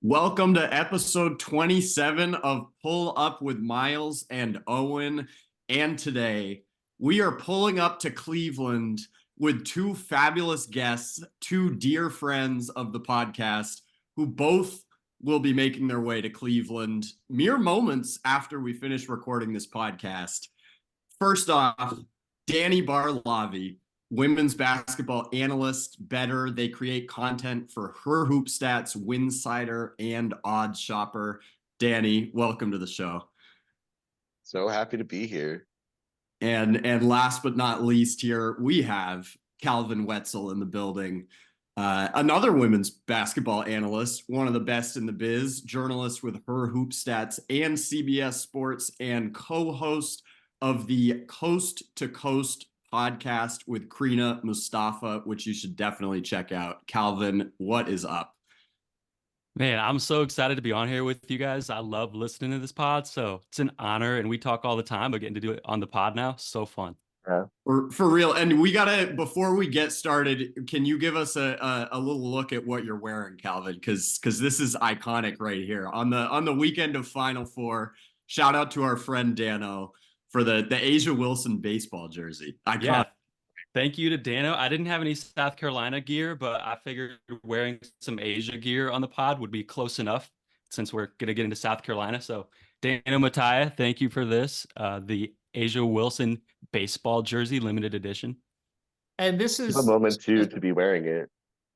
Welcome to episode 27 of Pull Up with Miles and Owen. And today we are pulling up to Cleveland with two fabulous guests, two dear friends of the podcast who both will be making their way to Cleveland mere moments after we finish recording this podcast. First off, Dani Bar-Lavi, women's basketball analyst, bettor. They create content for HerHoopStats, Winsidr, and OddsShopper. Dani, welcome to the show. So happy to be here. And last but not least, here we have Calvin Wetzel in the building. Another women's basketball analyst, one of the best in the biz, journalist with HerHoopStats and CBS Sports, and co-host of the Coast to Coast podcast with Crina Mustafa, which you should definitely check out. Calvin, what is up? Man, I'm so excited to be on here with you guys. I love listening to this pod, so it's an honor, and we talk all the time, but getting to do it on the pod now, so fun. Yeah. For real. And we gotta, before we get started, can you give us a little look at what you're wearing, Calvin? Because this is iconic right here. On the weekend of Final Four, shout out to our friend Dano for the A'ja Wilson baseball jersey. Iconic. Yeah. Thank you to Dano. I didn't have any South Carolina gear, but I figured wearing some Asia gear on the pod would be close enough since we're going to get into South Carolina. So Dano Mattia, thank you for this. The A'ja Wilson baseball jersey, limited edition. And this is a moment to be wearing it.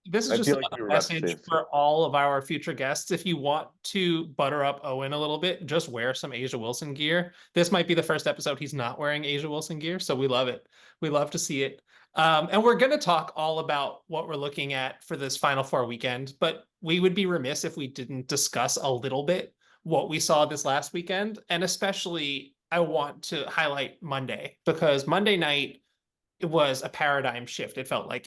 This is I just feel a like you message represent- for all of our future guests. If you want to butter up Owen a little bit, just wear some A'ja Wilson gear. This might be the first episode he's not wearing A'ja Wilson gear, so we love it. We love to see it. And we're going to talk all about what we're looking at for this Final Four weekend, but we would be remiss if we didn't discuss a little bit what we saw this last weekend. And especially, I want to highlight Monday, because Monday night, it was a paradigm shift. It felt like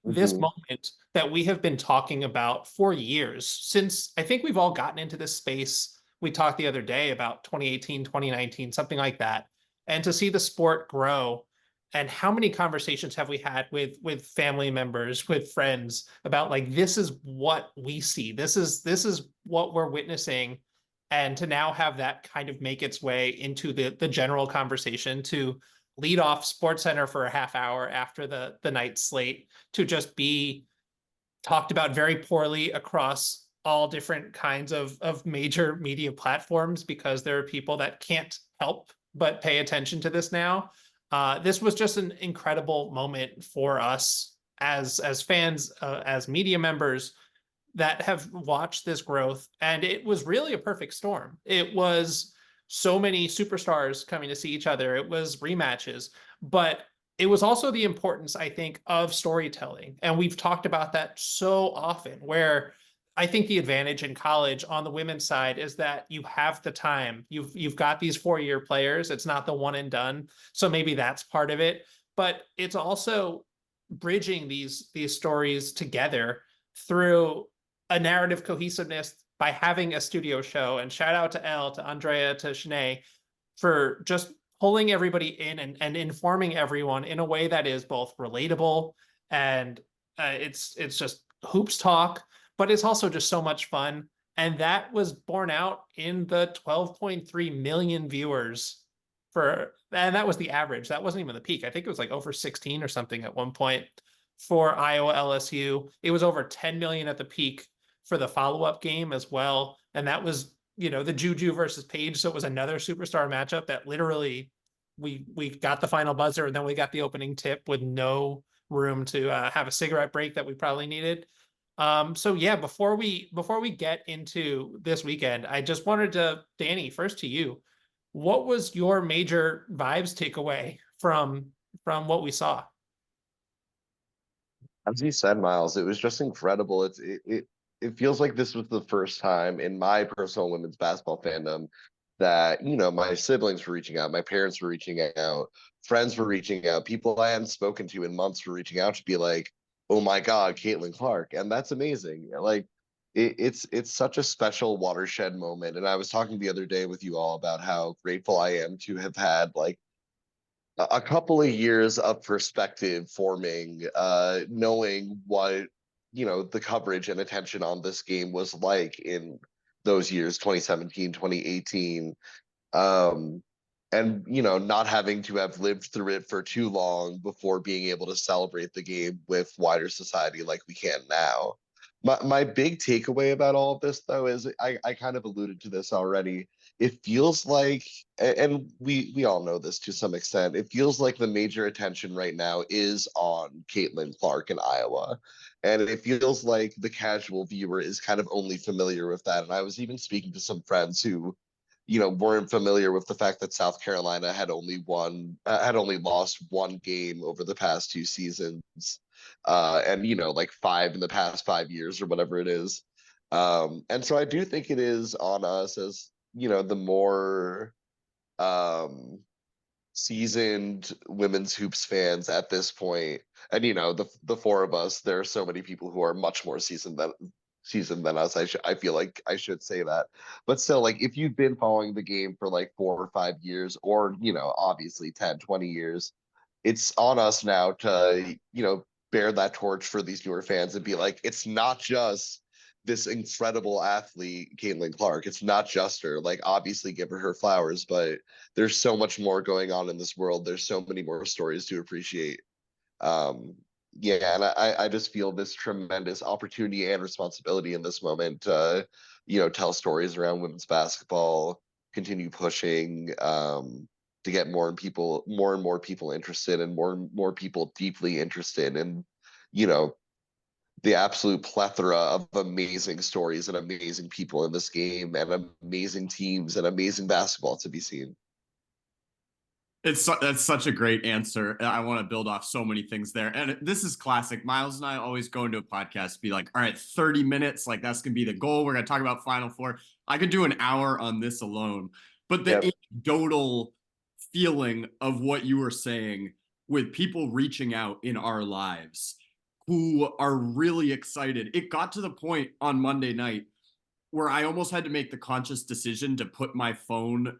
this moment that we have been talking about for years, since I think we've all gotten into this space. We talked the other day about 2018, 2019, something like that. And to see the sport grow, and how many conversations have we had with family members, with friends about, like, this is what we see. This is what we're witnessing. And to now have that kind of make its way into the general conversation, to lead off SportsCenter for a half hour after the night slate, to just be talked about very poorly across all different kinds of major media platforms, because there are people that can't help but pay attention to this now. This was just an incredible moment for us as fans, as media members that have watched this growth. And it was really a perfect storm. It was so many superstars coming to see each other. It was rematches, but it was also the importance, I think, of storytelling. And we've talked about that so often, where I think the advantage in college on the women's side is that you have the time. You've got these 4-year players. It's not the one and done. So maybe that's part of it, but it's also bridging these stories together through a narrative cohesiveness by having a studio show. And shout out to Elle, to Andrea, to Shanae for just pulling everybody in and informing everyone in a way that is both relatable and it's just hoops talk, but it's also just so much fun. And that was borne out in the 12.3 million viewers and that was the average. That wasn't even the peak. I think it was like over 16 or something at one point for Iowa LSU. It was over 10 million at the peak for the follow-up game as well. And that was, the Juju versus Page. So it was another superstar matchup that literally we got the final buzzer, and then we got the opening tip with no room to have a cigarette break that we probably needed. So yeah, before we get into this weekend, I just wanted to, Dani, first to you, what was your major vibes takeaway from what we saw? As you said, Miles, it was just incredible. It feels like this was the first time in my personal women's basketball fandom that, my siblings were reaching out, my parents were reaching out, friends were reaching out, people I hadn't spoken to in months were reaching out to be like, oh my God, Caitlin Clark. And that's amazing. Like, it's such a special watershed moment. And I was talking the other day with you all about how grateful I am to have had, like, a couple of years of perspective forming, knowing what the coverage and attention on this game was like in those years, 2017, 2018. And not having to have lived through it for too long before being able to celebrate the game with wider society like we can now. My big takeaway about all of this, though, is I kind of alluded to this already. It feels like, and we all know this to some extent, it feels like the major attention right now is on Caitlin Clark in Iowa. And it feels like the casual viewer is kind of only familiar with that. And I was even speaking to some friends who weren't familiar with the fact that South Carolina had only lost one game over the past 2 seasons, and like 5 in the past 5 years or whatever it is. And so I do think it is on us as the more seasoned women's hoops fans at this point, and the four of us, there are so many people who are much more seasoned than us. I feel like I should say that, but still, like, if you've been following the game for like 4 or 5 years, or obviously 10, 20 years, it's on us now to bear that torch for these newer fans and be like, it's not just this incredible athlete, Caitlin Clark. It's not just her. Like, obviously give her flowers, but there's so much more going on in this world. There's so many more stories to appreciate. Yeah, and I just feel this tremendous opportunity and responsibility in this moment to, tell stories around women's basketball, continue pushing, to get more and more people interested, and more people deeply interested in, the absolute plethora of amazing stories and amazing people in this game, and amazing teams and amazing basketball to be seen. That's such a great answer. I want to build off so many things there. And this is classic. Miles and I always go into a podcast, be like, all right, 30 minutes. Like, that's going to be the goal. We're going to talk about Final Four. I could do an hour on this alone. But the anecdotal feeling of what you were saying, with people reaching out in our lives who are really excited. It got to the point on Monday night where I almost had to make the conscious decision to put my phone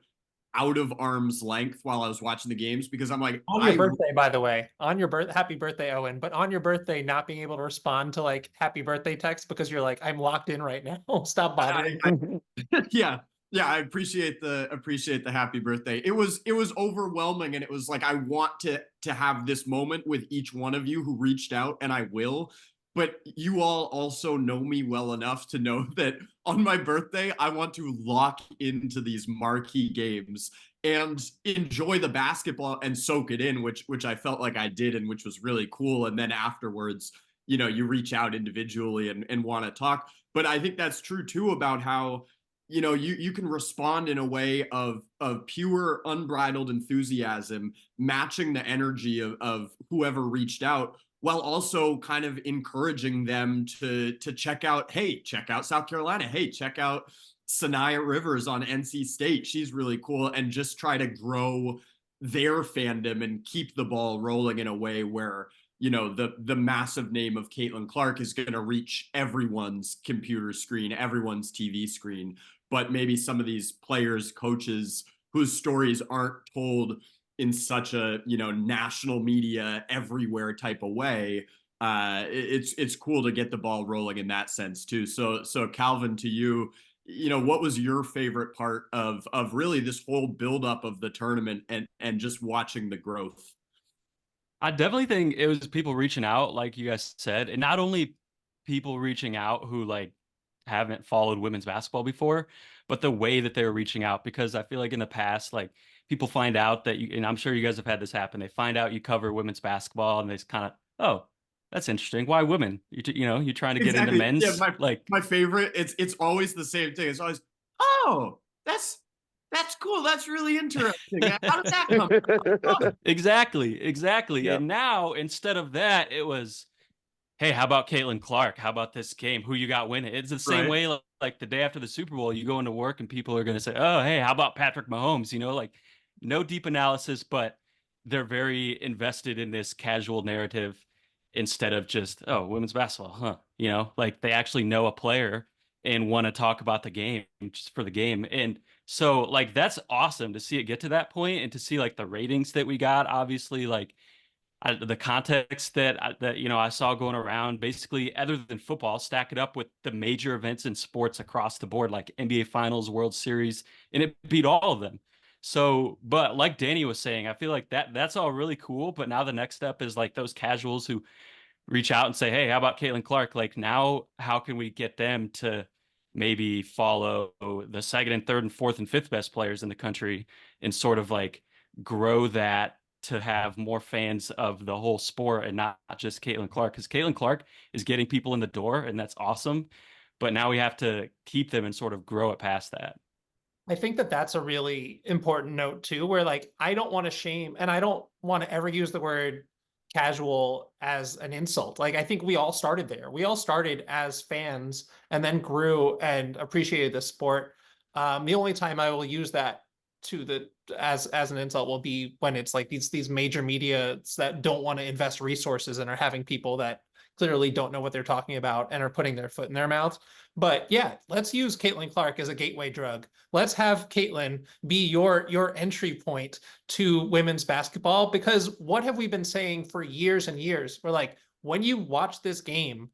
out of arm's length while I was watching the games, because I'm like, on your birthday, by the way, on your happy birthday, Owen, but on your birthday, not being able to respond to like happy birthday text because you're like, I'm locked in right now. Stop bothering. Yeah. I appreciate the happy birthday. It was overwhelming, and it was like, I want to have this moment with each one of you who reached out, and I will. But you all also know me well enough to know that on my birthday, I want to lock into these marquee games and enjoy the basketball and soak it in, which I felt like I did, and which was really cool. And then afterwards, you reach out individually and want to talk. But I think that's true too about how, you can respond in a way of pure unbridled enthusiasm, matching the energy of whoever reached out, while also kind of encouraging them to check out South Carolina. Hey, check out Sanaya Rivers on NC State. She's really cool. And just try to grow their fandom and keep the ball rolling in a way where, the massive name of Caitlin Clark is going to reach everyone's computer screen, everyone's TV screen. But maybe some of these players, coaches whose stories aren't told in such a national media everywhere type of way, it's cool to get the ball rolling in that sense too. So Calvin, to you, what was your favorite part of really this whole buildup of the tournament and just watching the growth? I definitely think it was people reaching out, like you guys said, and not only people reaching out who like haven't followed women's basketball before, but the way that they were reaching out. Because I feel like in the past, like, people find out that and I'm sure you guys have had this happen. They find out you cover women's basketball, and they kind of, oh, that's interesting. Why women? You're trying to get into men's. Yeah, my favorite. It's always the same thing. It's always, oh, that's cool. That's really interesting. How did that come? Oh. Exactly. Yep. And now, instead of that, it was, hey, how about Caitlin Clark? How about this game? Who you got winning? It's the same way, like the day after the Super Bowl, you go into work and people are going to say, oh, hey, how about Patrick Mahomes? Like, no deep analysis, but they're very invested in this casual narrative instead of just, oh, women's basketball, huh? Like, they actually know a player and want to talk about the game just for the game. And so, like, that's awesome to see it get to that point, and to see like the ratings that we got. Obviously, like, the context that I saw going around, basically, other than football, stack it up with the major events in sports across the board, like NBA Finals, World Series, and it beat all of them. So, but like Danny was saying, I feel like that's all really cool. But now the next step is like those casuals who reach out and say, hey, how about Caitlin Clark? Like, now, how can we get them to maybe follow the second and third and fourth and fifth best players in the country and sort of like grow that to have more fans of the whole sport and not just Caitlin Clark? Because Caitlin Clark is getting people in the door, and that's awesome. But now we have to keep them and sort of grow it past that. I think that that's a really important note too, where like, I don't want to shame, and I don't want to ever use the word casual as an insult. Like, I think we all started there. We all started as fans and then grew and appreciated the sport. The only time I will use that as an insult will be when it's like these major media that don't want to invest resources and are having people that clearly don't know what they're talking about and are putting their foot in their mouth. But yeah, let's use Caitlin Clark as a gateway drug. Let's have Caitlin be your entry point to women's basketball, because what have we been saying for years and years? We're like, when you watch this game,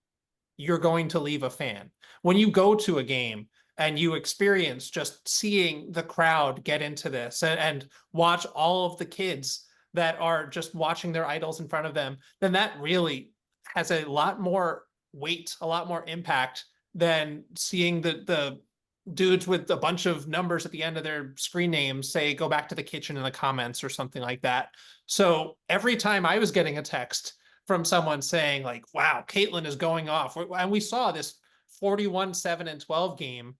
you're going to leave a fan. When you go to a game and you experience just seeing the crowd get into this and watch all of the kids that are just watching their idols in front of them, then that really has a lot more weight, a lot more impact than seeing the dudes with a bunch of numbers at the end of their screen names say, go back to the kitchen in the comments or something like that. So every time I was getting a text from someone saying like, wow, Caitlin is going off, and we saw this 41, 7, and 12 game,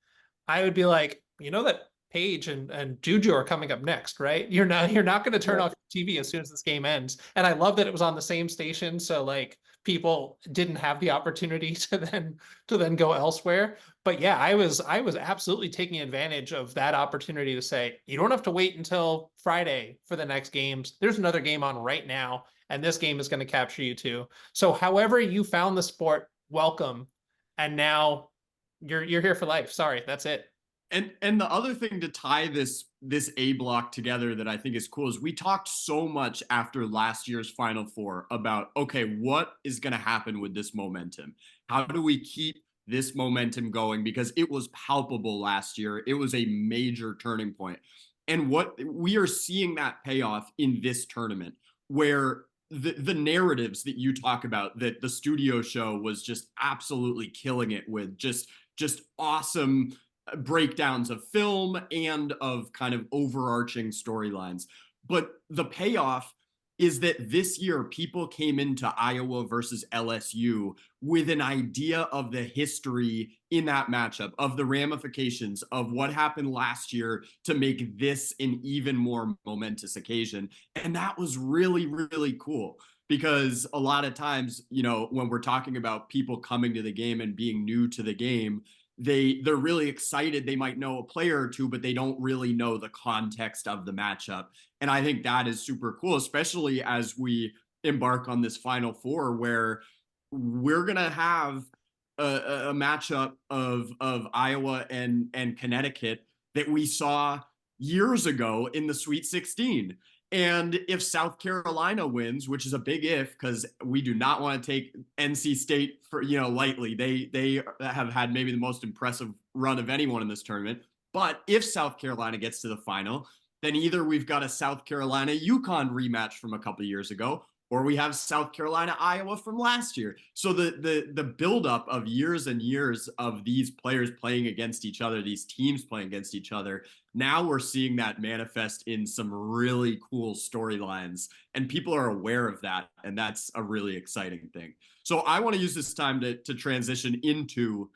I would be like, you know that Paige and Juju are coming up next, right? You're not going to turn off your TV as soon as this game ends. And I love that it was on the same station, so like people didn't have the opportunity to then go elsewhere. But yeah, I was absolutely taking advantage of that opportunity to say, you don't have to wait until Friday for the next games. There's another game on right now, and this game is going to capture you too. So however you found the sport, welcome. And now you're here for life. Sorry, that's it. And the other thing to tie this A block together that I think is cool is we talked so much after last year's Final Four about, okay, what is going to happen with this momentum? How do we keep this momentum going? Because it was palpable last year. It was a major turning point. And what we are seeing that payoff in this tournament, where the narratives that you talk about, that the studio show was just absolutely killing it with, just awesome breakdowns of film and of kind of overarching storylines. But the payoff is that this year people came into Iowa versus LSU with an idea of the history in that matchup, of the ramifications of what happened last year to make this an even more momentous occasion. And that was really, really cool, because a lot of times, when we're talking about people coming to the game and being new to the game, they're really excited. They might know a player or two, but they don't really know the context of the matchup. And I think that is super cool, especially as we embark on this Final Four, where we're going to have a matchup of Iowa and Connecticut that we saw years ago in the Sweet 16. And if South Carolina wins, which is a big if, because we do not want to take NC State for lightly. They have had maybe the most impressive run of anyone in this tournament. But if South Carolina gets to the final, then either we've got a South Carolina UConn rematch from a couple of years ago, or we have South Carolina Iowa from last year. So the buildup of years and years of these players playing against each other, these teams playing against each other, now we're seeing that manifest in some really cool storylines, and people are aware of that, and that's a really exciting thing. So I want to use this time to transition into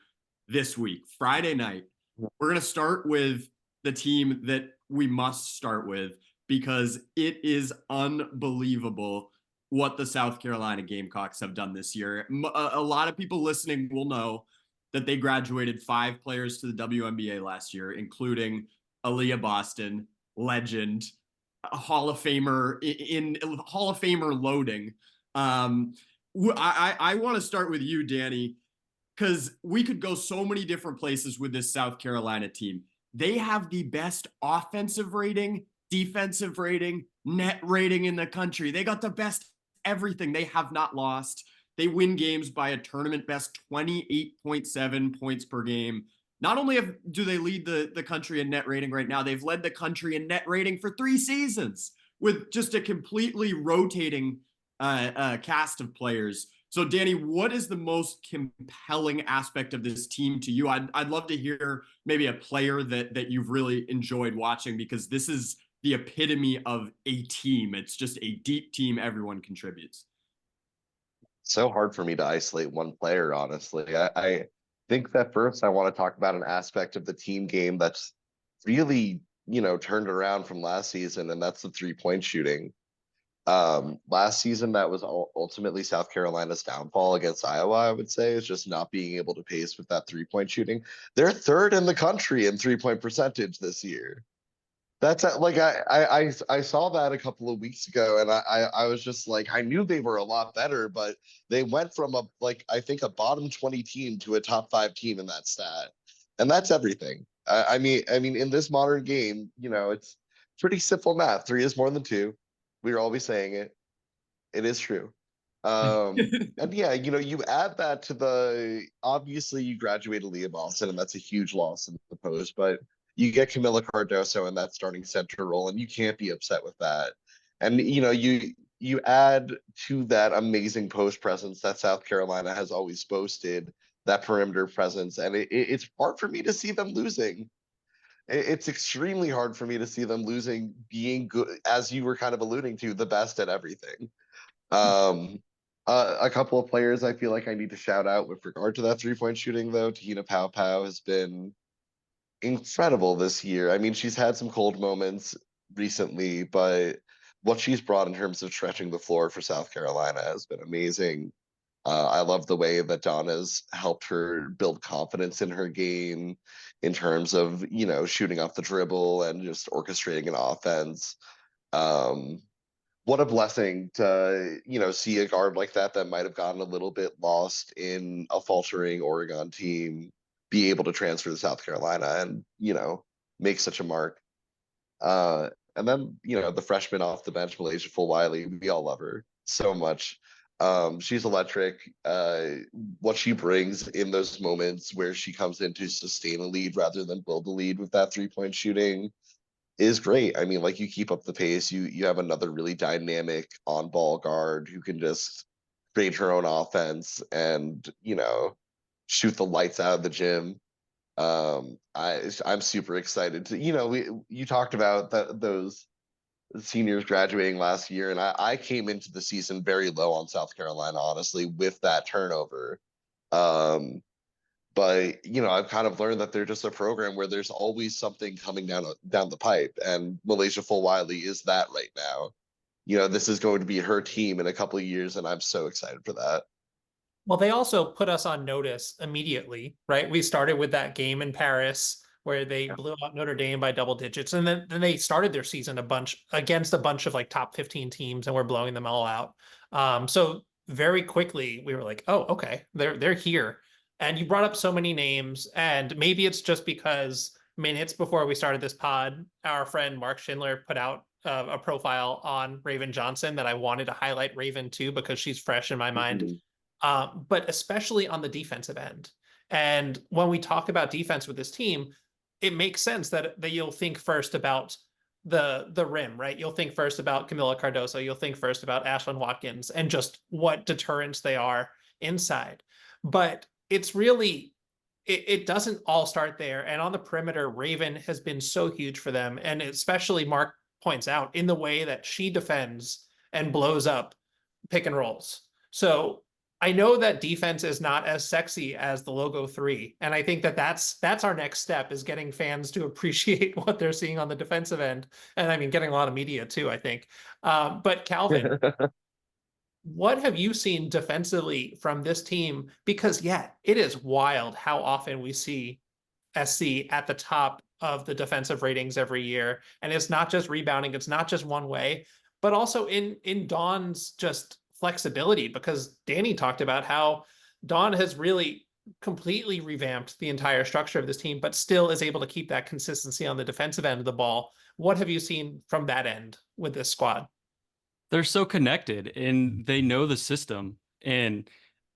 this week, Friday night. We're going to start with the team that we must start with, because it is unbelievable what the South Carolina Gamecocks have done this year. A lot of people listening will know that they graduated 5 players to the WNBA last year, including Aaliyah Boston, legend, Hall of Famer in Hall of Famer loading. I want to start with you, Danny, because we could go so many different places with this South Carolina team. They have the best offensive rating, defensive rating, net rating in the country. They got the best everything. They have not lost. They win games by a tournament best 28.7 points per game. Not only do they lead the country in net rating right now, they've led the country in net rating for 3 seasons with just a completely rotating cast of players. So, Danny, what is the most compelling aspect of this team to you? I'd love to hear maybe a player that you've really enjoyed watching, because this is the epitome of a team. It's just a deep team. Everyone contributes. So hard for me to isolate one player, honestly. I think that first I want to talk about an aspect of the team game that's really, turned around from last season, and that's the 3-point shooting. Last season, that was ultimately South Carolina's downfall against Iowa, I would say, is just not being able to pace with that 3-point shooting. They're third in the country in 3-point percentage this year. That's like I saw that a couple of weeks ago, and I was just like, I knew they were a lot better, but they went from I think a bottom 20 team to a top 5 team in that stat, and that's everything. I mean, in this modern game, it's pretty simple math. 3 is more than 2. We're always saying it. It is true. And yeah, you add that to obviously you graduated Leah Boston, and that's a huge loss in the post, but you get Camila Cardoso in that starting center role, and you can't be upset with that. And you add to that amazing post presence that South Carolina has always boasted, that perimeter presence, and it's hard for me to see them losing. It's extremely hard for me to see them losing, being good, as you were kind of alluding to, the best at everything. A couple of players I feel like I need to shout out with regard to that 3-point shooting, though. Tahina Pau has been incredible this year. I mean, she's had some cold moments recently, but what she's brought in terms of stretching the floor for South Carolina has been amazing. I love the way that Donna's helped her build confidence in her game in terms of, shooting off the dribble and just orchestrating an offense. What a blessing to, see a guard like that might have gotten a little bit lost in a faltering Oregon team be able to transfer to South Carolina and, make such a mark. And then, the freshman off the bench, Malaysia Fulwiley, we all love her so much. She's electric. What she brings in those moments where she comes in to sustain a lead rather than build a lead with that 3-point shooting is great. I mean, you keep up the pace, you have another really dynamic on-ball guard who can just create her own offense and, shoot the lights out of the gym. I'm super excited to, you talked about those seniors graduating last year, and I came into the season very low on South Carolina, honestly, with that turnover. But I've kind of learned that they're just a program where there's always something coming down the pipe, and Malaysia Fulwiley is that right now. This is going to be her team in a couple of years, and I'm so excited for that. Well, they also put us on notice immediately, right? We started with that game in Paris where they blew out Notre Dame by double digits. And then they started their season against a bunch of top 15 teams, and we're blowing them all out. So very quickly we were like, oh, okay, they're here. And you brought up so many names, and maybe it's just because minutes before we started this pod, our friend Mark Schindler put out a profile on Raven Johnson that I wanted to highlight Raven too, because she's fresh in my mind. But especially on the defensive end. And when we talk about defense with this team, it makes sense that you'll think first about the rim, right? You'll think first about Camila Cardoso. You'll think first about Ashlyn Watkins and just what deterrents they are inside. But it's really, it doesn't all start there. And on the perimeter, Raven has been so huge for them. And especially Mark points out in the way that she defends and blows up pick and rolls. So I know that defense is not as sexy as the logo 3. And I think that's our next step, is getting fans to appreciate what they're seeing on the defensive end. And I mean, getting a lot of media too, I think. But Calvin, what have you seen defensively from this team? Because yeah, it is wild how often we see SC at the top of the defensive ratings every year. And it's not just rebounding. It's not just one way, but also in Dawn's just flexibility, because Danny talked about how Dawn has really completely revamped the entire structure of this team, but still is able to keep that consistency on the defensive end of the ball. What have you seen from that end with this squad? they're so connected and they know the system. And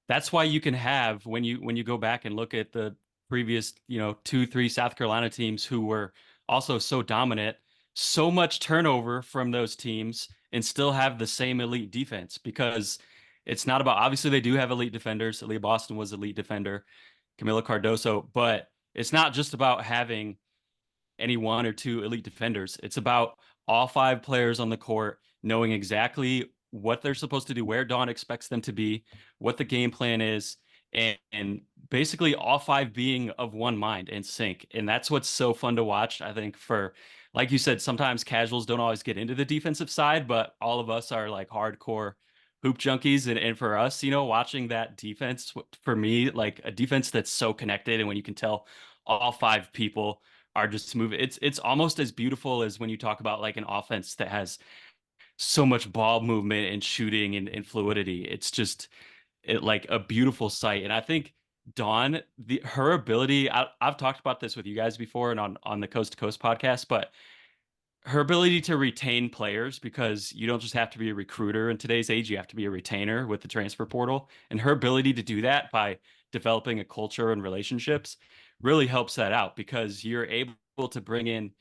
that's why you can have, when you go back and look at the previous, 2, 3 South Carolina teams who were also so dominant, so much turnover from those teams and still have the same elite defense, because it's not about, obviously they do have elite defenders. Aaliyah Boston was elite defender, Camila Cardoso, but it's not just about having any 1 or 2 elite defenders. It's about all 5 players on the court knowing exactly what they're supposed to do, where Dawn expects them to be, what the game plan is, and basically all 5 being of one mind and sync. And that's what's so fun to watch. I think, for, like you said, sometimes casuals don't always get into the defensive side, but all of us are like hardcore hoop junkies. And for us, watching that defense, for me, like a defense that's so connected, and when you can tell all 5 people are just moving, it's almost as beautiful as when you talk about like an offense that has so much ball movement and shooting and fluidity. It's just like a beautiful sight. And I think Dawn, her ability, I've talked about this with you guys before and on the Coast to Coast podcast, but her ability to retain players, because you don't just have to be a recruiter in today's age, you have to be a retainer with the transfer portal. And her ability to do that by developing a culture and relationships really helps that out, because you're able to bring in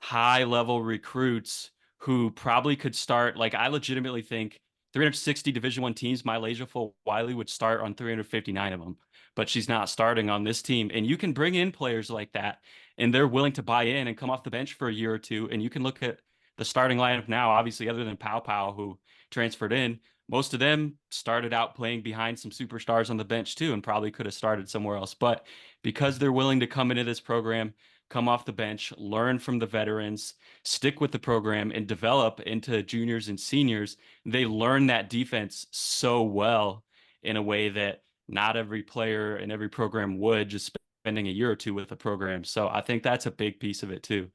high level recruits who probably could start. Like, I legitimately think 360 Division I teams, Malaysia Full Wiley would start on 359 of them, but she's not starting on this team. And you can bring in players like that, and they're willing to buy in and come off the bench for a year or two. And you can look at the starting lineup now, obviously, other than Pow Pow, who transferred in, most of them started out playing behind some superstars on the bench too, and probably could have started somewhere else. But because they're willing to come into this program, come off the bench, learn from the veterans, stick with the program, and develop into juniors and seniors, they learn that defense so well in a way that not every player in every program would, just spending a year or two with the program. So I think that's a big piece of it too.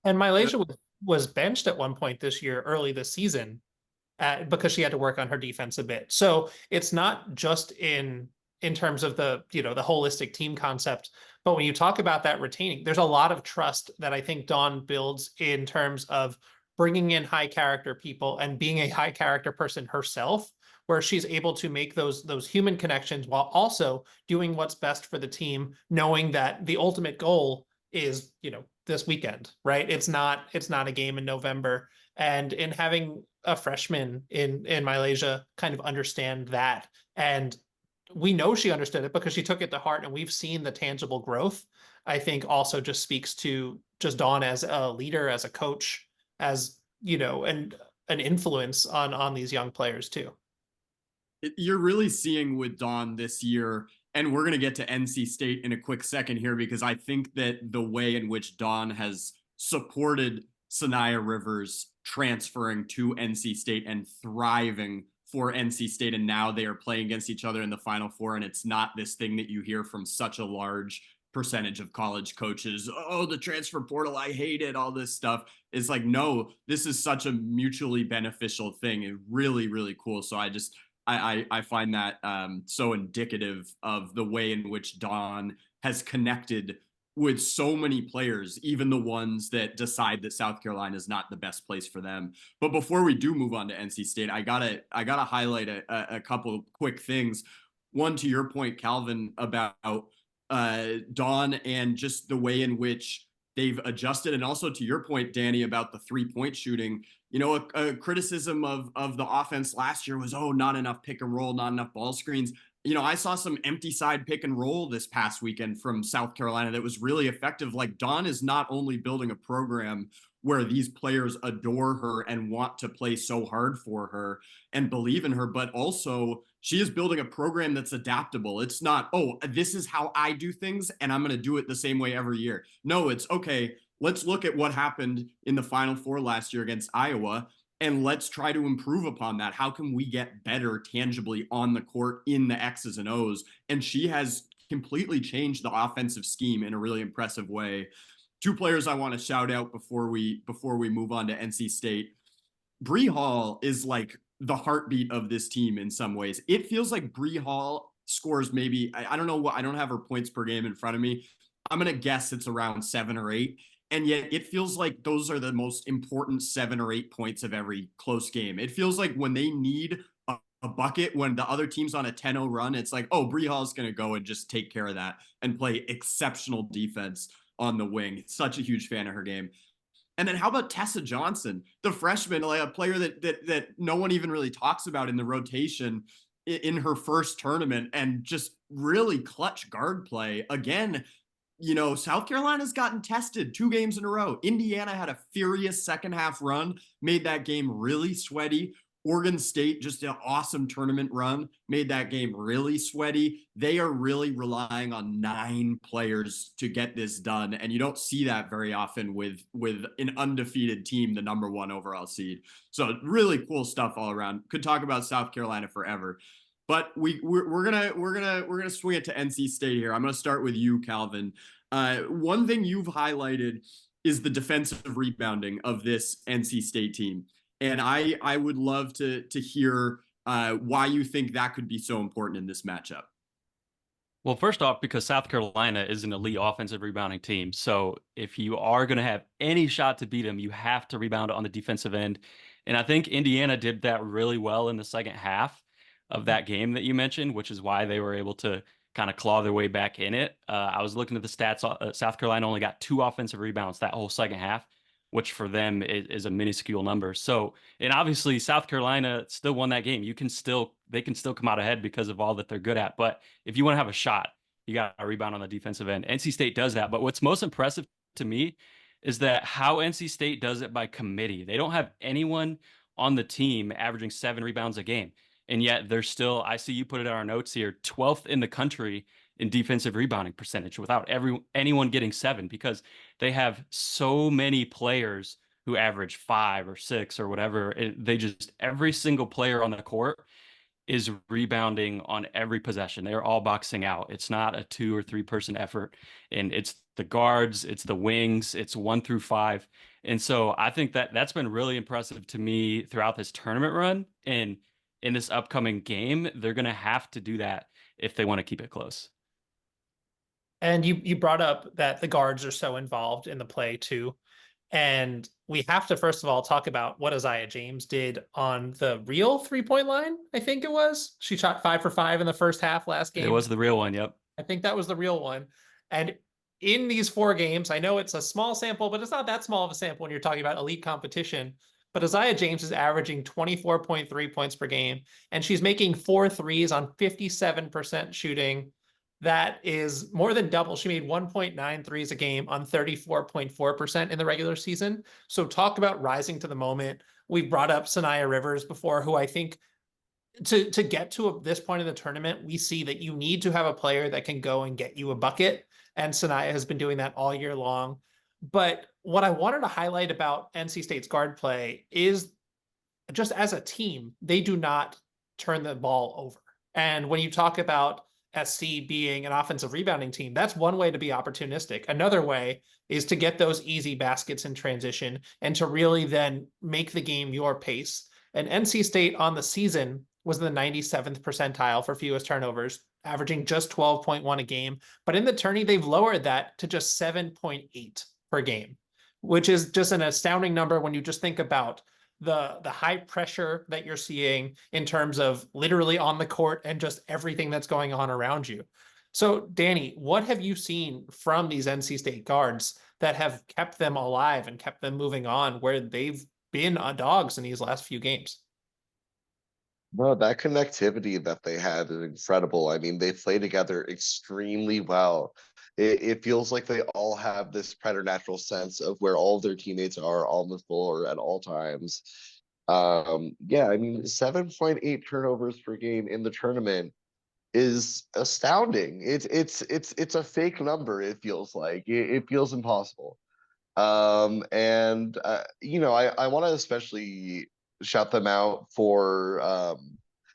And Malaysia was benched at one point this year, early this season, because she had to work on her defense a bit. So it's not just in terms of the holistic team concept, but when you talk about that retaining, there's a lot of trust that I think Dawn builds in terms of bringing in high character people and being a high character person herself, where she's able to make those human connections while also doing what's best for the team, knowing that the ultimate goal is, this weekend, right? It's not a game in November. And in having a freshman in Malaysia kind of understand that, and we know she understood it because she took it to heart, and we've seen the tangible growth, I think also just speaks to just Dawn as a leader, as a coach, as, and an influence on these young players too. You're really seeing with Dawn this year, and we're going to get to NC State in a quick second here, because I think that the way in which Dawn has supported Sanaya Rivers transferring to NC State and thriving for NC State, and now they are playing against each other in the Final Four, and it's not this thing that you hear from such a large percentage of college coaches, oh, the transfer portal, I hate it, all this stuff. It's like, no, this is such a mutually beneficial thing, and really, really cool. So I find that so indicative of the way in which Dawn has connected with so many players, even the ones that decide that South Carolina is not the best place for them. But before we do move on to NC State, I gotta highlight a couple quick things. One, to your point, Calvin, about Dawn and just the way in which they've adjusted, and also to your point, Dani, about the 3-point shooting. A criticism of the offense last year was, oh, not enough pick and roll, not enough ball screens. I saw some empty side pick and roll this past weekend from South Carolina that was really effective. Like, Dawn is not only building a program where these players adore her and want to play so hard for her and believe in her, but also she is building a program that's adaptable. It's not, oh, this is how I do things and I'm going to do it the same way every year. No, it's okay. Let's look at what happened in the Final Four last year against Iowa, and let's try to improve upon that. How can we get better tangibly on the court in the X's and O's? And she has completely changed the offensive scheme in a really impressive way. 2 players I want to shout out before we move on to NC State. Bree Hall is like the heartbeat of this team in some ways. It feels like Bree Hall scores maybe, I don't know what, I don't have her points per game in front of me. I'm going to guess it's around 7 or 8. And yet it feels like those are the most important 7 or 8 points of every close game. It feels like when they need a bucket, when the other team's on a 10-0 run, it's like, oh, Bree Hall's going to go and just take care of that and play exceptional defense on the wing. Such a huge fan of her game. And then how about Tessa Johnson, the freshman, like a player that no one even really talks about in the rotation in her first tournament, and just really clutch guard play. Again, South Carolina's gotten tested 2 games in a row. Indiana had a furious second half run, made that game really sweaty. Oregon State, just an awesome tournament run, made that game really sweaty. They are really relying on 9 players to get this done, and you don't see that very often with an undefeated team, the number 1 overall seed. So really cool stuff all around. Could talk about South Carolina forever, but we're gonna swing it to NC State here. I'm gonna start with you, Calvin. One thing you've highlighted is the defensive rebounding of this NC State team. And I would love to hear why you think that could be so important in this matchup. Well, first off, because South Carolina is an elite offensive rebounding team. So if you are going to have any shot to beat them, you have to rebound on the defensive end. And I think Indiana did that really well in the second half of that game that you mentioned, which is why they were able to kind of claw their way back in it. I was looking at the stats. South Carolina only got 2 offensive rebounds that whole second half, which for them is a minuscule number. So, and obviously South Carolina still won that game. They can still come out ahead because of all that they're good at. But if you want to have a shot, you got to rebound on the defensive end. NC State does that. But what's most impressive to me is that how NC State does it by committee. They don't have anyone on the team averaging 7 rebounds a game. And yet they're still, I see you put it in our notes here, 12th in the country in defensive rebounding percentage without anyone getting 7, because they have so many players who average 5 or 6 or whatever. Every single player on the court is rebounding on every possession. They're all boxing out. It's not a 2 or 3 person effort. And it's the guards, it's the wings, it's 1 through 5. And so I think that's been really impressive to me throughout this tournament run. And in this upcoming game, they're going to have to do that if they want to keep it close. And you brought up that the guards are so involved in the play too. And we have to, first of all, talk about what Isaiah James did on the real 3-point line. I think it was. She shot 5 for 5 in the first half last game. It was the real one. Yep. I think that was the real one. And in these 4 games, I know it's a small sample, but it's not that small of a sample when you're talking about elite competition. But Isaiah James is averaging 24.3 points per game, and she's making 4 threes on 57% shooting. That is more than double. She made 1.9 threes a game on 34.4% in the regular season. So talk about rising to the moment. We've brought up Sanaya Rivers before, who I think to get to this point in the tournament, we see that you need to have a player that can go and get you a bucket. And Sanaya has been doing that all year long. But what I wanted to highlight about NC State's guard play is just as a team, they do not turn the ball over. And when you talk about SC being an offensive rebounding team, that's one way to be opportunistic. Another way is to get those easy baskets in transition and to really then make the game your pace. And NC State on the season was the 97th percentile for fewest turnovers, averaging just 12.1 a game. But in the tourney, they've lowered that to just 7.8 per game, which is just an astounding number when you just think about the high pressure that you're seeing in terms of literally on the court and just everything that's going on around you. So Dani, what have you seen from these NC State guards that have kept them alive and kept them moving on where they've been dogs in these last few games? No, that connectivity that they had is incredible. I mean, they play together extremely well. It feels like they all have this preternatural sense of where all of their teammates are on the floor at all times. Yeah, I mean, 7.8 turnovers per game in the tournament is astounding. It's a fake number. It feels like it feels impossible. And I want to especially shout them out for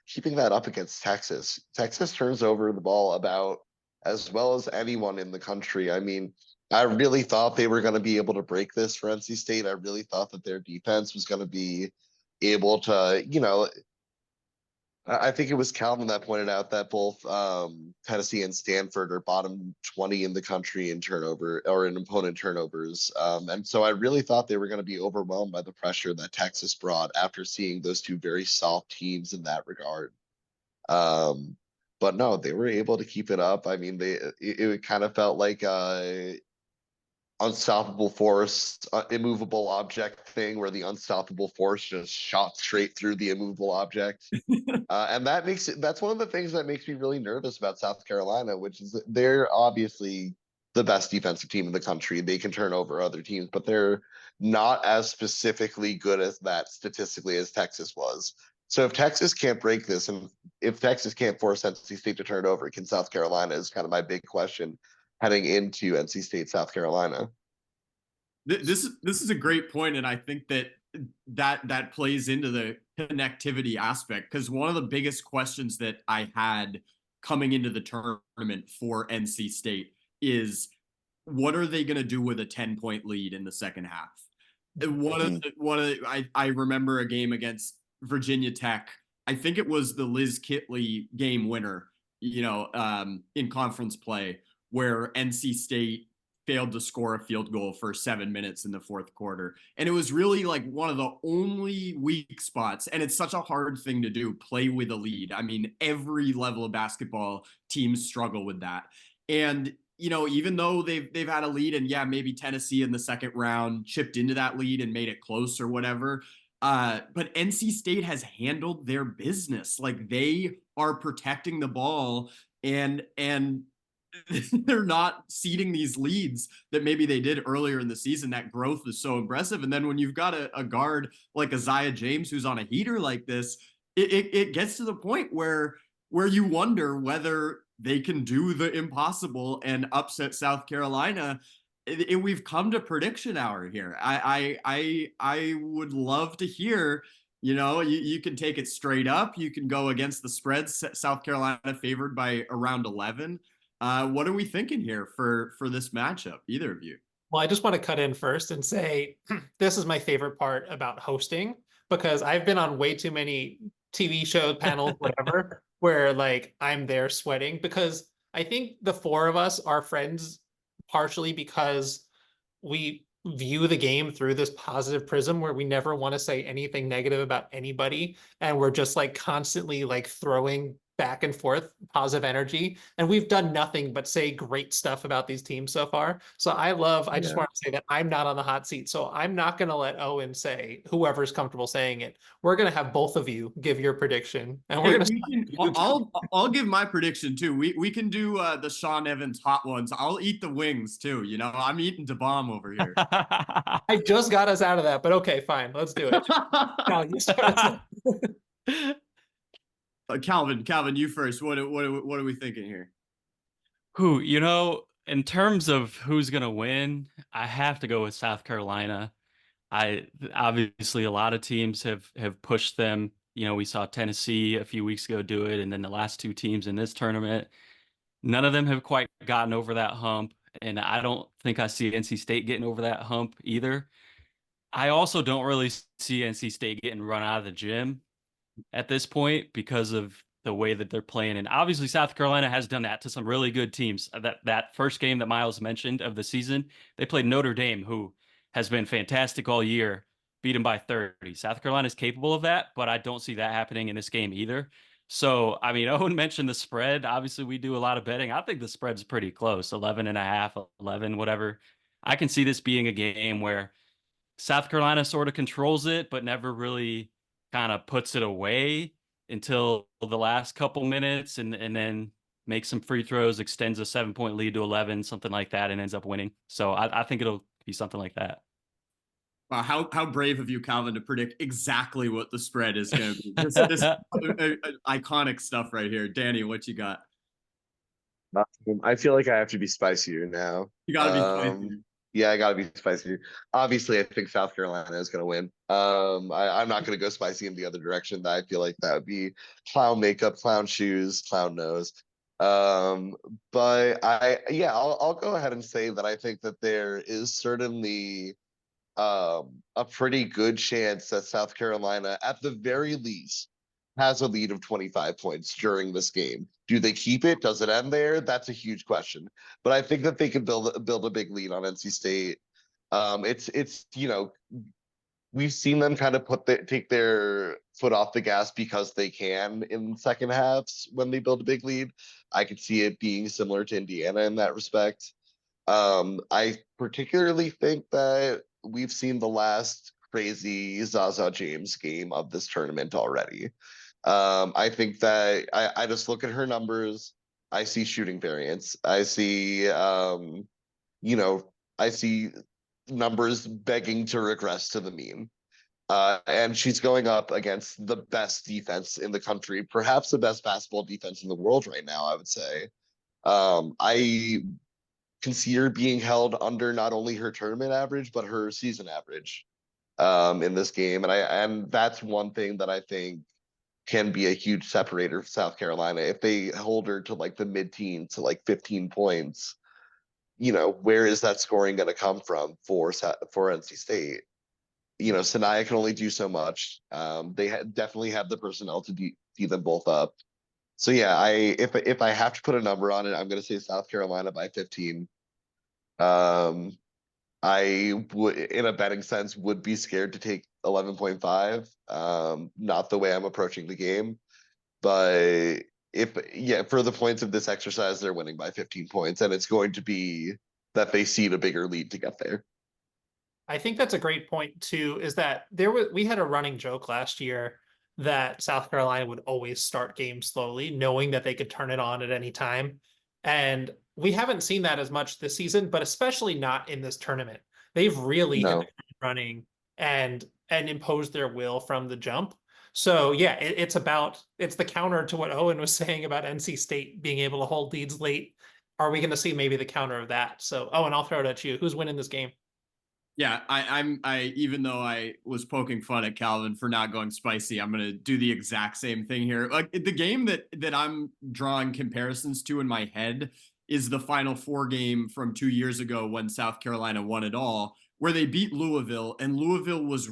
keeping that up against Texas. Texas turns over the ball about as well as anyone in the country. I mean, I really thought they were going to be able to break this for NC State. I really thought that their defense was going to be able to, I think it was Calvin that pointed out that both Tennessee and Stanford are bottom 20 in the country in turnover or in opponent turnovers. And so I really thought they were going to be overwhelmed by the pressure that Texas brought after seeing those two very soft teams in that regard. But no, they were able to keep it up. I mean, it kind of felt like unstoppable force, immovable object thing where the unstoppable force just shot straight through the immovable object. And that's one of the things that makes me really nervous about South Carolina, which is that they're obviously the best defensive team in the country. They can turn over other teams, but they're not as specifically good as that statistically as Texas was. So if Texas can't break this, and if Texas can't force NC State to turn it over, can South Carolina is kind of my big question heading into NC State, South Carolina. This is a great point, and I think that plays into the connectivity aspect, because one of the biggest questions that I had coming into the tournament for NC State is, what are they going to do with a 10-point lead in the second half? I remember a game against Virginia Tech. I think it was the Liz Kitley game winner, in conference play, where NC State failed to score a field goal for 7 minutes in the fourth quarter. And it was really like one of the only weak spots. And it's such a hard thing to do, play with a lead. I mean, every level of basketball teams struggle with that. And, even though they've had a lead, and yeah, maybe Tennessee in the second round chipped into that lead and made it close or whatever, but NC State has handled their business. Like, they are protecting the ball, and they're not ceding these leads that maybe they did earlier in the season. That growth is so impressive. And then when you've got a guard like Isaiah James who's on a heater like this, it gets to the point where you wonder whether they can do the impossible and upset South Carolina. We've come to prediction hour here. I would love to hear. You can take it straight up. You can go against the spreads. South Carolina favored by around 11. What are we thinking here for this matchup, either of you? Well, I just want to cut in first and say this is my favorite part about hosting, because I've been on way too many TV shows, panels, whatever, where like I'm there sweating, because I think the four of us are friends partially because we view the game through this positive prism where we never want to say anything negative about anybody, and we're just like constantly like throwing back and forth positive energy, and we've done nothing but say great stuff about these teams so far. So I just want to say that I'm not on the hot seat, so I'm not going to let Owen say, whoever's comfortable saying it. We're going to have both of you give your prediction, and we're going to I'll give my prediction too. We can do the Sean Evans hot ones. I'll eat the wings too. I'm eating the bomb over here. I just got us out of that, but okay, fine, let's do it. No, you start. Calvin, you first. What are we thinking here? In terms of who's gonna win, I have to go with South Carolina. Obviously a lot of teams have pushed them. We saw Tennessee a few weeks ago do it, and then the last two teams in this tournament, none of them have quite gotten over that hump, and I don't think I see NC State getting over that hump either. I also don't really see NC State getting run out of the gym at this point because of the way that they're playing. And obviously South Carolina has done that to some really good teams. That first game that Miles mentioned of the season, they played Notre Dame, who has been fantastic all year, beat them by 30. South Carolina is capable of that, but I don't see that happening in this game either. So, I mean, Owen mentioned the spread. Obviously, we do a lot of betting. I think the spread's pretty close, 11.5, 11, whatever. I can see this being a game where South Carolina sort of controls it, but never really kind of puts it away until the last couple minutes, and then makes some free throws, extends a 7-point lead to 11, something like that, and ends up winning. So I think it'll be something like that. Wow, how brave of you, Calvin, to predict exactly what the spread is going to be. This iconic stuff right here. Danny, what you got? I feel like I have to be spicier now. You got to be spicier. Yeah, I gotta be spicy. Obviously, I think South Carolina is gonna win. I'm not gonna go spicy in the other direction. I feel like that would be clown makeup, clown shoes, clown nose. But I'll go ahead and say that I think that there is certainly a pretty good chance that South Carolina, at the very least, has a lead of 25 points during this game. Do they keep it? Does it end there? That's a huge question. But I think that they can build a big lead on NC State. It's we've seen them kind of take their foot off the gas because they can in second halves when they build a big lead. I could see it being similar to Indiana in that respect. I particularly think that we've seen the last crazy Zaza James game of this tournament already. I think that I just look at her numbers. I see shooting variance. I see, I see numbers begging to regress to the mean. And she's going up against the best defense in the country, perhaps the best basketball defense in the world right now, I would say. I can see her being held under not only her tournament average, but her season average in this game. And that's one thing that I think can be a huge separator for South Carolina. If they hold her to like the mid-teens to like 15 points, where is that scoring going to come from for NC State? Sanaya can only do so much. They definitely have the personnel to beat them both up. So yeah, if I have to put a number on it, I'm going to say South Carolina by 15. I would, in a betting sense, would be scared to take 11.5. Not the way I'm approaching the game, but for the points of this exercise, they're winning by 15 points, and it's going to be that they cede a bigger lead to get there. I think that's a great point too, is that we had a running joke last year that South Carolina would always start games slowly, knowing that they could turn it on at any time. And we haven't seen that as much this season, but especially not in this tournament. They've really hit the ground running and imposed their will from the jump. So yeah, it's the counter to what Owen was saying about NC State being able to hold leads late. Are we going to see maybe the counter of that? So Owen, I'll throw it at you. Who's winning this game? Yeah, I even though I was poking fun at Calvin for not going spicy, I'm gonna do the exact same thing here. Like the game that I'm drawing comparisons to in my head is the Final Four game from 2 years ago when South Carolina won it all, where they beat Louisville, and Louisville was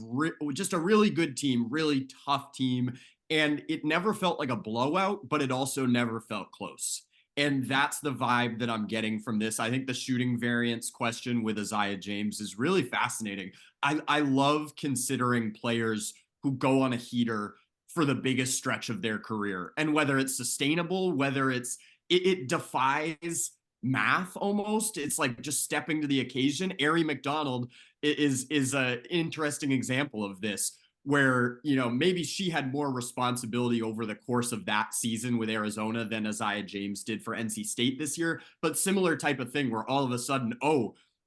just a really good team, really tough team, and it never felt like a blowout, but it also never felt close. And that's the vibe that I'm getting from this. I think the shooting variance question with Isaiah James is really fascinating. I love considering players who go on a heater for the biggest stretch of their career, and whether it's sustainable, whether it defies math almost. It's like just stepping to the occasion. Ari McDonald is an interesting example of this, where maybe she had more responsibility over the course of that season with Arizona than Isaiah James did for NC State this year, but similar type of thing where all of a sudden,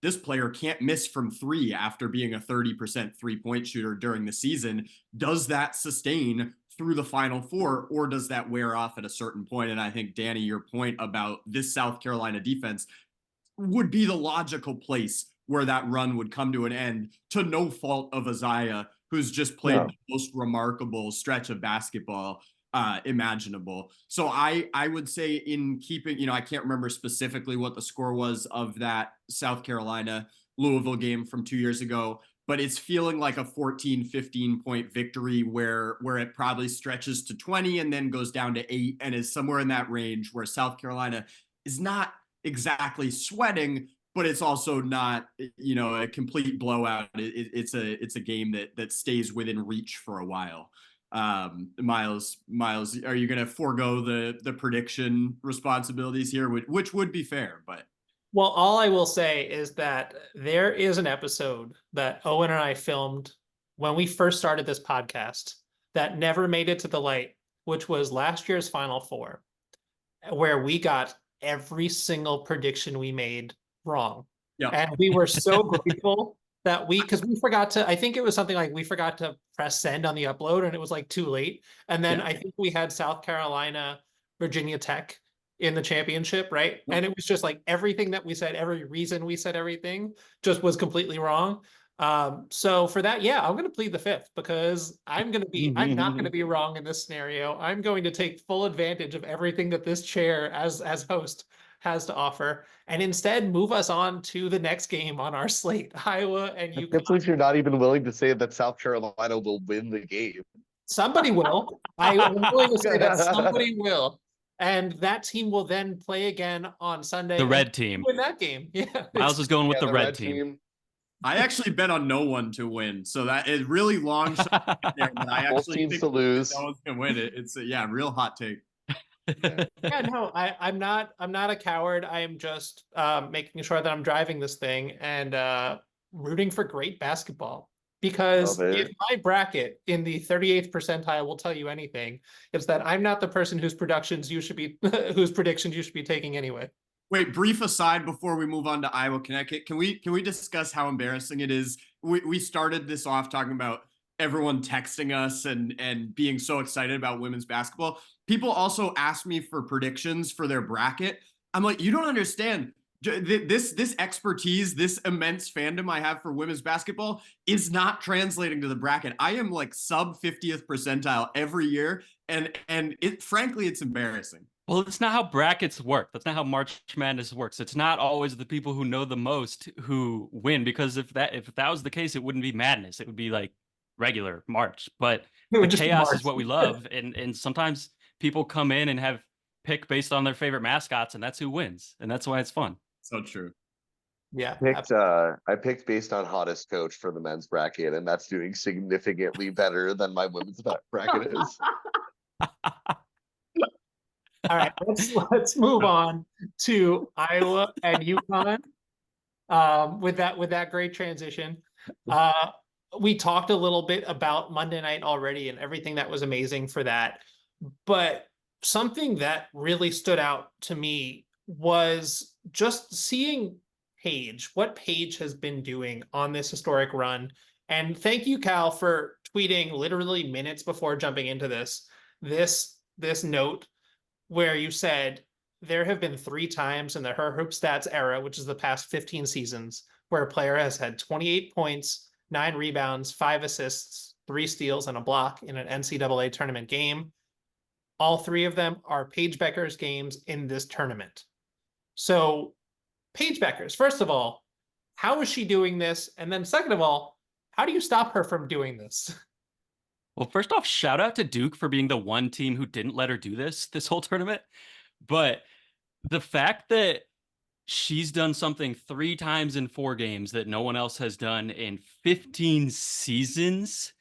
this player can't miss from three after being a 30% three-point shooter during the season. Does that sustain through the Final Four, or does that wear off at a certain point? And I think, Danny, your point about this South Carolina defense would be the logical place where that run would come to an end, to no fault of Isaiah, who's just played the most remarkable stretch of basketball imaginable. So I would say, in keeping, I can't remember specifically what the score was of that South Carolina Louisville game from 2 years ago, but it's feeling like a 14, 15 point victory where it probably stretches to 20 and then goes down to 8 and is somewhere in that range, where South Carolina is not exactly sweating, but it's also not, a complete blowout. It's a game that stays within reach for a while. Miles, are you going to forego the prediction responsibilities here, which would be fair? But well, all I will say is that there is an episode that Owen and I filmed when we first started this podcast that never made it to the light, which was last year's Final Four, where we got every single prediction we made wrong. Yeah. And we were so grateful that because we forgot to, I think it was something like we forgot to press send on the upload and it was like too late. And then I think we had South Carolina, Virginia Tech in the championship, right? And it was just like everything that we said, every reason we said everything just was completely wrong. So for that, I'm going to plead the fifth, because I'm not going to be wrong in this scenario. I'm going to take full advantage of everything that this chair as host has to offer, and instead move us on to the next game on our slate, Iowa and UConn. I can't believe you're not even willing to say that South Carolina will win the game. Somebody will. I'm willing to say that somebody will. And that team will then play again on Sunday. The and red team. win that game. Yeah. Miles is going with Yeah, the red team. I actually bet on no one to win, so that is really long shot there, but I Both actually teams think to lose. no one's gonna win it. It's a real hot take. Yeah, no, I'm not a coward. I am just making sure that I'm driving this thing and rooting for great basketball. Because Love if it. my bracket in the 38th percentile will tell you anything, it's that I'm not the person whose predictions you should be taking anyway. Wait, brief aside before we move on to Iowa, Connecticut. Can we discuss how embarrassing it is? We started this off talking about everyone texting us and being so excited about women's basketball. People also ask me for predictions for their bracket. I'm like, you don't understand. This expertise, this immense fandom I have for women's basketball is not translating to the bracket. I am like sub 50th percentile every year, and frankly, it's embarrassing. Well, it's not how brackets work. That's not how March Madness works. It's not always the people who know the most who win, because if that was the case, it wouldn't be madness. It would be like regular March. But the chaos is what we love, and sometimes people come in and have pick based on their favorite mascots, and that's who wins, and that's why it's fun. So true. Yeah. I picked based on hottest coach for the men's bracket, and that's doing significantly better than my women's bracket is. All right, let's move on to Iowa and UConn. With that great transition. We talked a little bit about Monday night already and everything that was amazing for that. But something that really stood out to me was just seeing Paige, what Paige has been doing on this historic run. And thank you, Cal, for tweeting literally minutes before jumping into this note where you said there have been 3 times in the HerHoopStats era, which is the past 15 seasons, where a player has had 28 points, 9 rebounds, 5 assists, 3 steals, and a block in an NCAA tournament game. All 3 of them are Paige Becker's games in this tournament. So Paige Becker's, first of all, how is she doing this? And then second of all, how do you stop her from doing this? Well, first off, shout out to Duke for being the one team who didn't let her do this whole tournament. But the fact that she's done something 3 times in 4 games that no one else has done in 15 seasons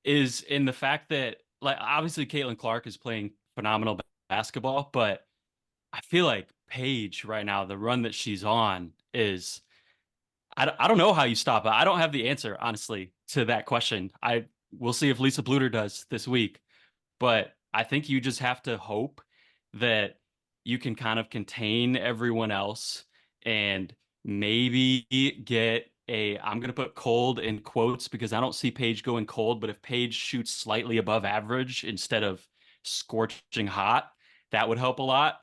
is in the fact that, like, obviously Caitlin Clark is playing phenomenal basketball, but I feel like Paige right now, the run that she's on is, I don't know how you stop it. I don't have the answer, honestly, to that question. We'll see if Lisa Bluter does this week, but I think you just have to hope that you can kind of contain everyone else and maybe get I'm going to put cold in quotes because I don't see Paige going cold, but if Paige shoots slightly above average instead of scorching hot, that would help a lot.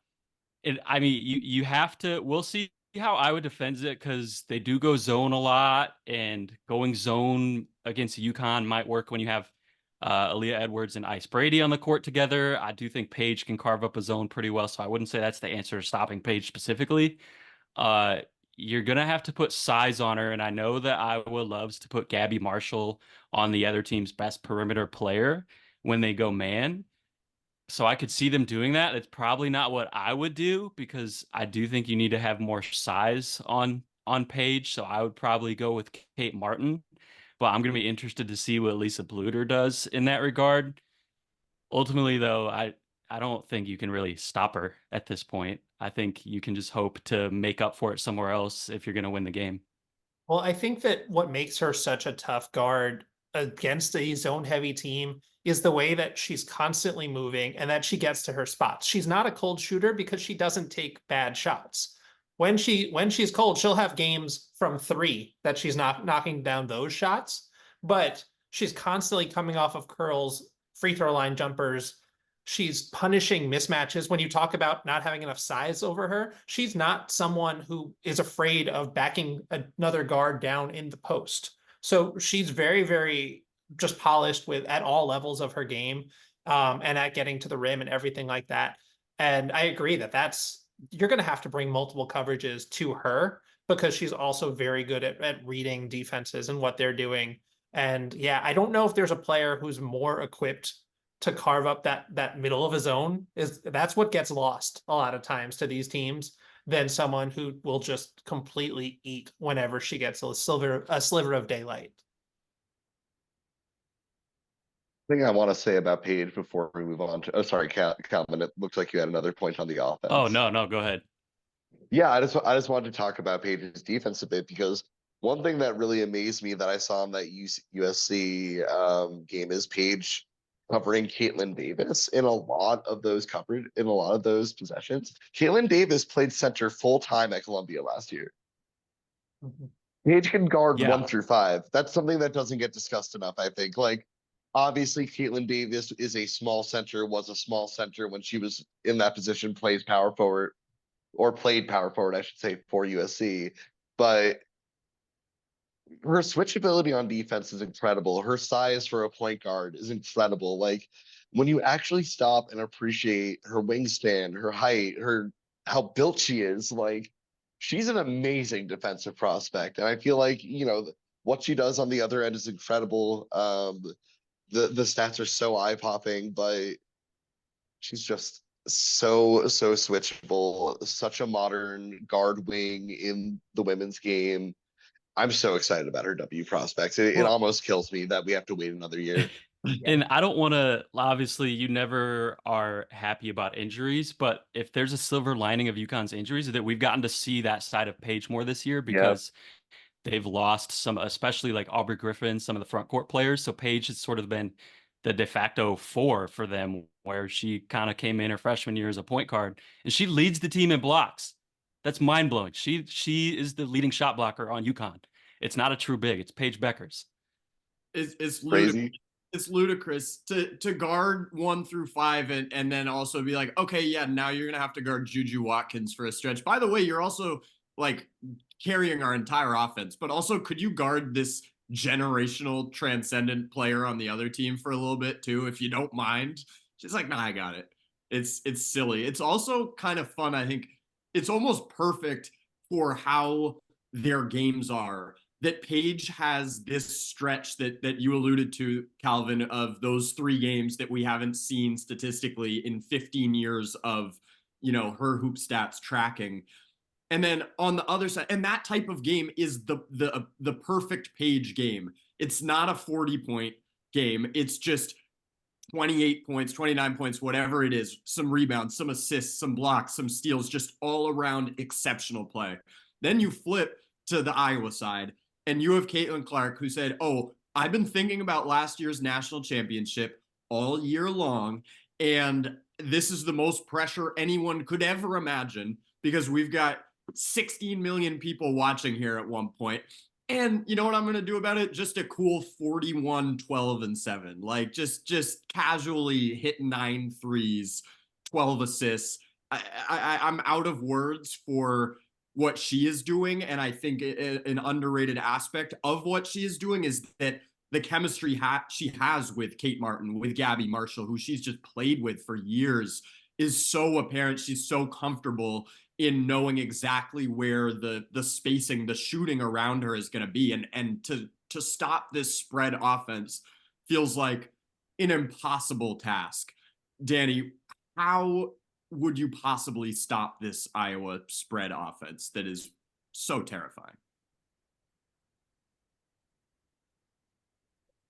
And I mean, you have to, we'll see how Iowa defends it because they do go zone a lot, and going zone against UConn might work when you have Aaliyah Edwards and Ice Brady on the court together. I do think Paige can carve up a zone pretty well, so I wouldn't say that's the answer to stopping Paige specifically. You're going to have to put size on her, and I know that Iowa loves to put Gabby Marshall on the other team's best perimeter player when they go man. So I could see them doing that. It's probably not what I would do because I do think you need to have more size on Paige. So I would probably go with Kate Martin, but I'm going to be interested to see what Lisa Bluter does in that regard. Ultimately, though, I don't think you can really stop her at this point. I think you can just hope to make up for it somewhere else if you're going to win the game. Well, I think that what makes her such a tough guard against a zone-heavy team is the way that she's constantly moving and that she gets to her spots. She's not a cold shooter because she doesn't take bad shots. When she's cold, she'll have games from 3 that she's not knocking down those shots, but she's constantly coming off of curls, free throw line jumpers. She's punishing mismatches. When you talk about not having enough size over her, she's not someone who is afraid of backing another guard down in the post. So she's very, very just polished at all levels of her game, and at getting to the rim and everything like that. And I agree that you're going to have to bring multiple coverages to her because she's also very good at reading defenses and what they're doing. And yeah, I don't know if there's a player who's more equipped to carve up that middle of a zone. That's what gets lost a lot of times to these teams than someone who will just completely eat whenever she gets a sliver of daylight. Thing I want to say about Paige before we move on to, oh, sorry, Calvin, it looks like you had another point on the offense. Oh, no, go ahead. Yeah, I just wanted to talk about Paige's defense a bit, because one thing that really amazed me that I saw in that USC game is Paige covering Caitlin Davis in a lot of those possessions. Caitlin Davis played center full time at Columbia last year. Paige can guard Yeah. 1 through 5. That's something that doesn't get discussed enough, I think. Like, obviously, Caitlin Davis is a small center, was a small center when she was in that position, plays power forward, or played power forward, I should say, for USC. But her switchability on defense is incredible. Her size for a point guard is incredible. Like, when you actually stop and appreciate her wingspan, her height, how built she is, like, she's an amazing defensive prospect. And I feel like, what she does on the other end is incredible. The stats are so eye-popping, but she's just so switchable, such a modern guard wing in the women's game. I'm so excited about her W prospects. It almost kills me that we have to wait another year. And I don't want to, obviously, you never are happy about injuries, but if there's a silver lining of UConn's injuries, is that we've gotten to see that side of Paige more this year, because they've lost some, especially like Aubrey Griffin, some of the front court players. So Paige has sort of been the de facto 4 for them, where she kind of came in her freshman year as a point guard, and she leads the team in blocks. That's mind blowing. She is the leading shot blocker on UConn. It's not a true big. It's Paige Beckers. It's ludicrous. Crazy. It's ludicrous to guard 1 through 5 and then also be like, okay, yeah, now you're gonna have to guard Juju Watkins for a stretch. By the way, you're also like carrying our entire offense, but also could you guard this generational transcendent player on the other team for a little bit too, if you don't mind? She's like, nah, I got it. It's silly. It's also kind of fun. I think it's almost perfect for how their games are, that Paige has this stretch that you alluded to, Calvin, of those 3 games that we haven't seen statistically in 15 years of, HerHoopStats tracking. And then on the other side, and that type of game is the perfect Paige game. It's not a 40-point game. It's just 28 points, 29 points, whatever it is, some rebounds, some assists, some blocks, some steals, just all around exceptional play. Then you flip to the Iowa side, and you have Caitlin Clark, who said, oh, I've been thinking about last year's national championship all year long, and this is the most pressure anyone could ever imagine, because we've got 16 million people watching here at one point. And you know what I'm going to do about it? Just a cool 41, 12, and 7. Like, just casually hit 9 threes, 12 assists. I'm out of words for what she is doing. And I think an underrated aspect of what she is doing is that the chemistry she has with Kate Martin, with Gabby Marshall, who she's just played with for years, is so apparent. She's so comfortable in knowing exactly where the spacing, the shooting around her is going to be. And to stop this spread offense feels like an impossible task. Dani, how would you possibly stop this Iowa spread offense that is so terrifying?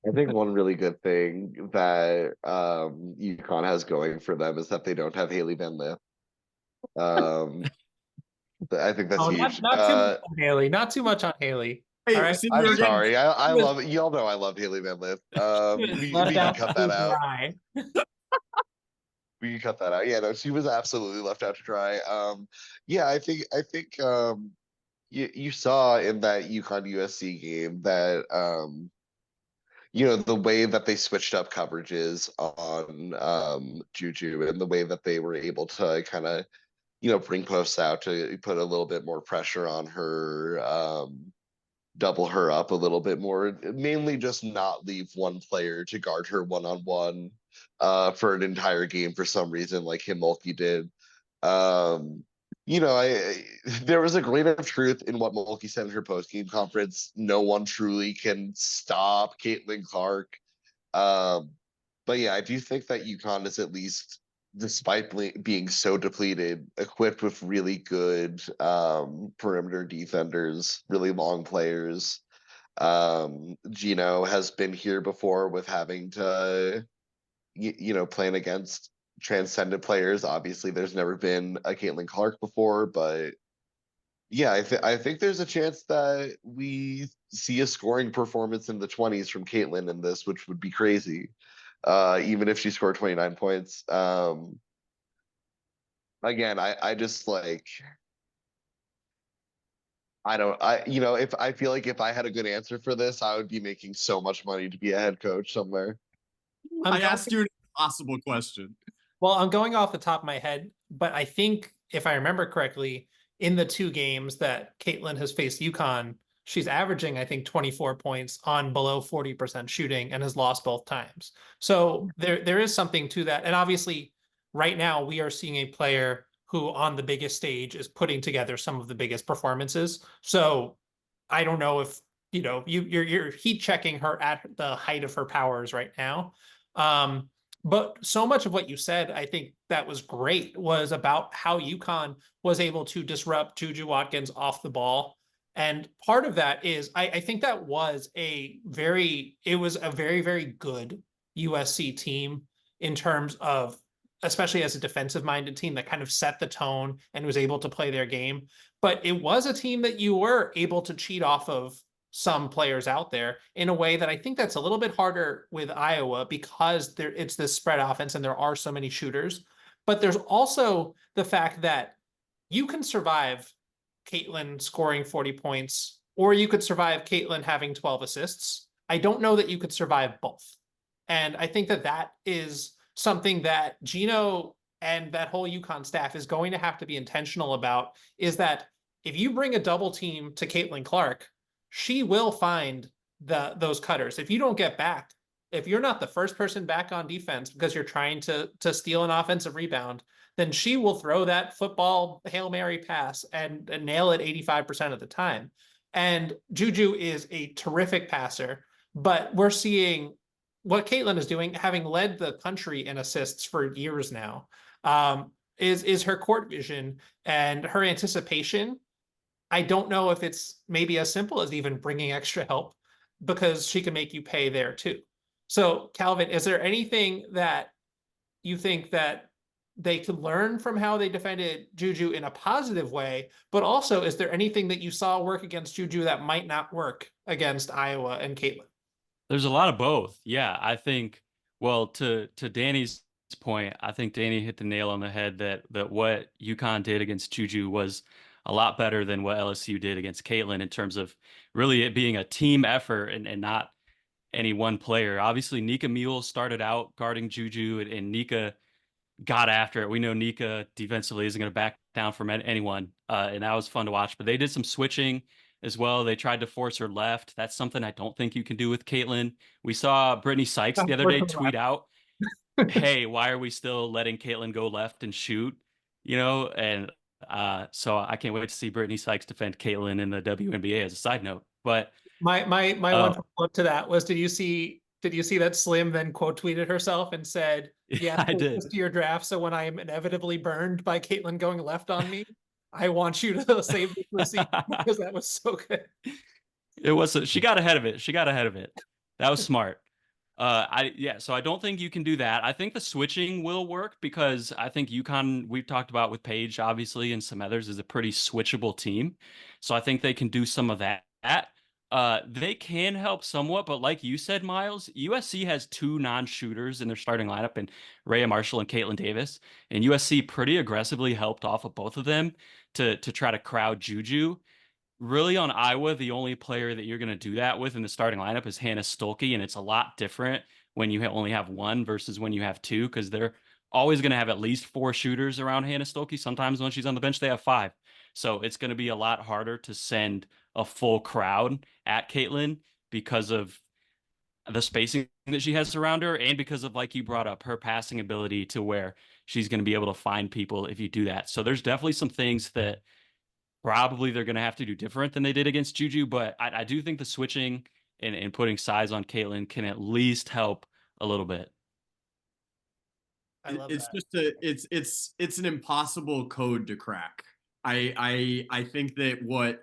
I think one really good thing that UConn has going for them is that they don't have Haley Van Lith. I think that's huge. Not too much on Haley. Not too much on Haley. Hey, all right? I'm sorry. I love it. Y'all know I love Haley Van Lith. We can cut that out. We can cut that out. Yeah, no, she was absolutely left out to dry. Yeah, I think you saw in that UConn USC game that the way that they switched up coverages on Juju, and the way that they were able to kind of bring posts out to put a little bit more pressure on her, double her up a little bit more, mainly just not leave one player to guard her one-on-one for an entire game for some reason, like Himolke did. there was a grain of truth in what Mulkey said in her post-game conference. No one truly can stop Caitlin Clark. But yeah, I do think that UConn is at least, despite being so depleted, equipped with really good perimeter defenders, really long players. Gino has been here before with having to, playing against transcendent players. Obviously, there's never been a Caitlin Clark before, but yeah, I think there's a chance that we see a scoring performance in the 20s from Caitlin in this, which would be crazy. Even if she scored 29 points. Again, I just like, if I feel like if I had a good answer for this, I would be making so much money to be a head coach somewhere. I asked you an impossible question. Well, I'm going off the top of my head, but I think if I remember correctly, in the 2 games that Caitlin has faced UConn, she's averaging, I think, 24 points on below 40% shooting and has lost both times. So there is something to that. And obviously, right now, we are seeing a player who on the biggest stage is putting together some of the biggest performances. So I don't know if, you're heat checking her at the height of her powers right now. But so much of what you said, I think that was great, was about how UConn was able to disrupt Juju Watkins off the ball. And part of that is, I think that was it was a very, very good USC team in terms of, especially as a defensive minded team that kind of set the tone and was able to play their game. But it was a team that you were able to cheat off of some players out there in a way that I think that's a little bit harder with Iowa because it's this spread offense and there are so many shooters. But there's also the fact that you can survive Caitlin scoring 40 points, or you could survive Caitlin having 12 assists. I don't know that you could survive both. And I think that is something that Gino and that whole UConn staff is going to have to be intentional about, is that if you bring a double team to Caitlin Clark, she will find those cutters. If you don't get back, if you're not the first person back on defense because you're trying to steal an offensive rebound, then she will throw that football Hail Mary pass and nail it 85% of the time. And Juju is a terrific passer, but we're seeing what Caitlin is doing, having led the country in assists for years now, is her court vision and her anticipation. I don't know if it's maybe as simple as even bringing extra help, because she can make you pay there too. So, Calvin, is there anything that you think that they could learn from how they defended Juju in a positive way? But also, is there anything that you saw work against Juju that might not work against Iowa and Caitlin? There's a lot of both. Yeah, I think, well, to Danny's point, I think Danny hit the nail on the head that what UConn did against Juju was a lot better than what LSU did against Caitlin in terms of really it being a team effort and not any one player. Obviously, Nika Mule started out guarding Juju, and Nika got after it. We know Nika defensively isn't going to back down from anyone, and that was fun to watch. But they did some switching as well. They tried to force her left. That's something I don't think you can do with Caitlin. We saw Brittany Sykes the other day tweet out, hey, why are we still letting Caitlin go left and shoot? And so I can't wait to see Brittany Sykes defend Caitlin in the WNBA as a side note. But my one follow-up to that was, did you see that Slim then quote tweeted herself and said, "Yes, I did. To your draft. So when I am inevitably burned by Caitlin going left on me, I want you to save the receipt," because that was so good. It was. She got ahead of it. That was smart. So I don't think you can do that. I think the switching will work because I think UConn, we've talked about with Paige, obviously, and some others, is a pretty switchable team. So I think they can do some of that. They can help somewhat, but like you said, Miles, USC has 2 non-shooters in their starting lineup, and Rhea Marshall and Caitlin Davis. And USC pretty aggressively helped off of both of them to try to crowd Juju. Really, on Iowa, the only player that you're going to do that with in the starting lineup is Hannah Stolke, and it's a lot different when you only have one versus when you have 2, because they're always going to have at least 4 shooters around Hannah Stolke. Sometimes when she's on the bench, they have 5. So it's going to be a lot harder to send a full crowd at Caitlin because of the spacing that she has around her, and because of, like you brought up, her passing ability to where she's going to be able to find people if you do that. So there's definitely some things that probably they're going to have to do different than they did against Juju, but I do think the switching and putting size on Caitlin can at least help a little bit. I love It's that. just it's an impossible code to crack. I think that what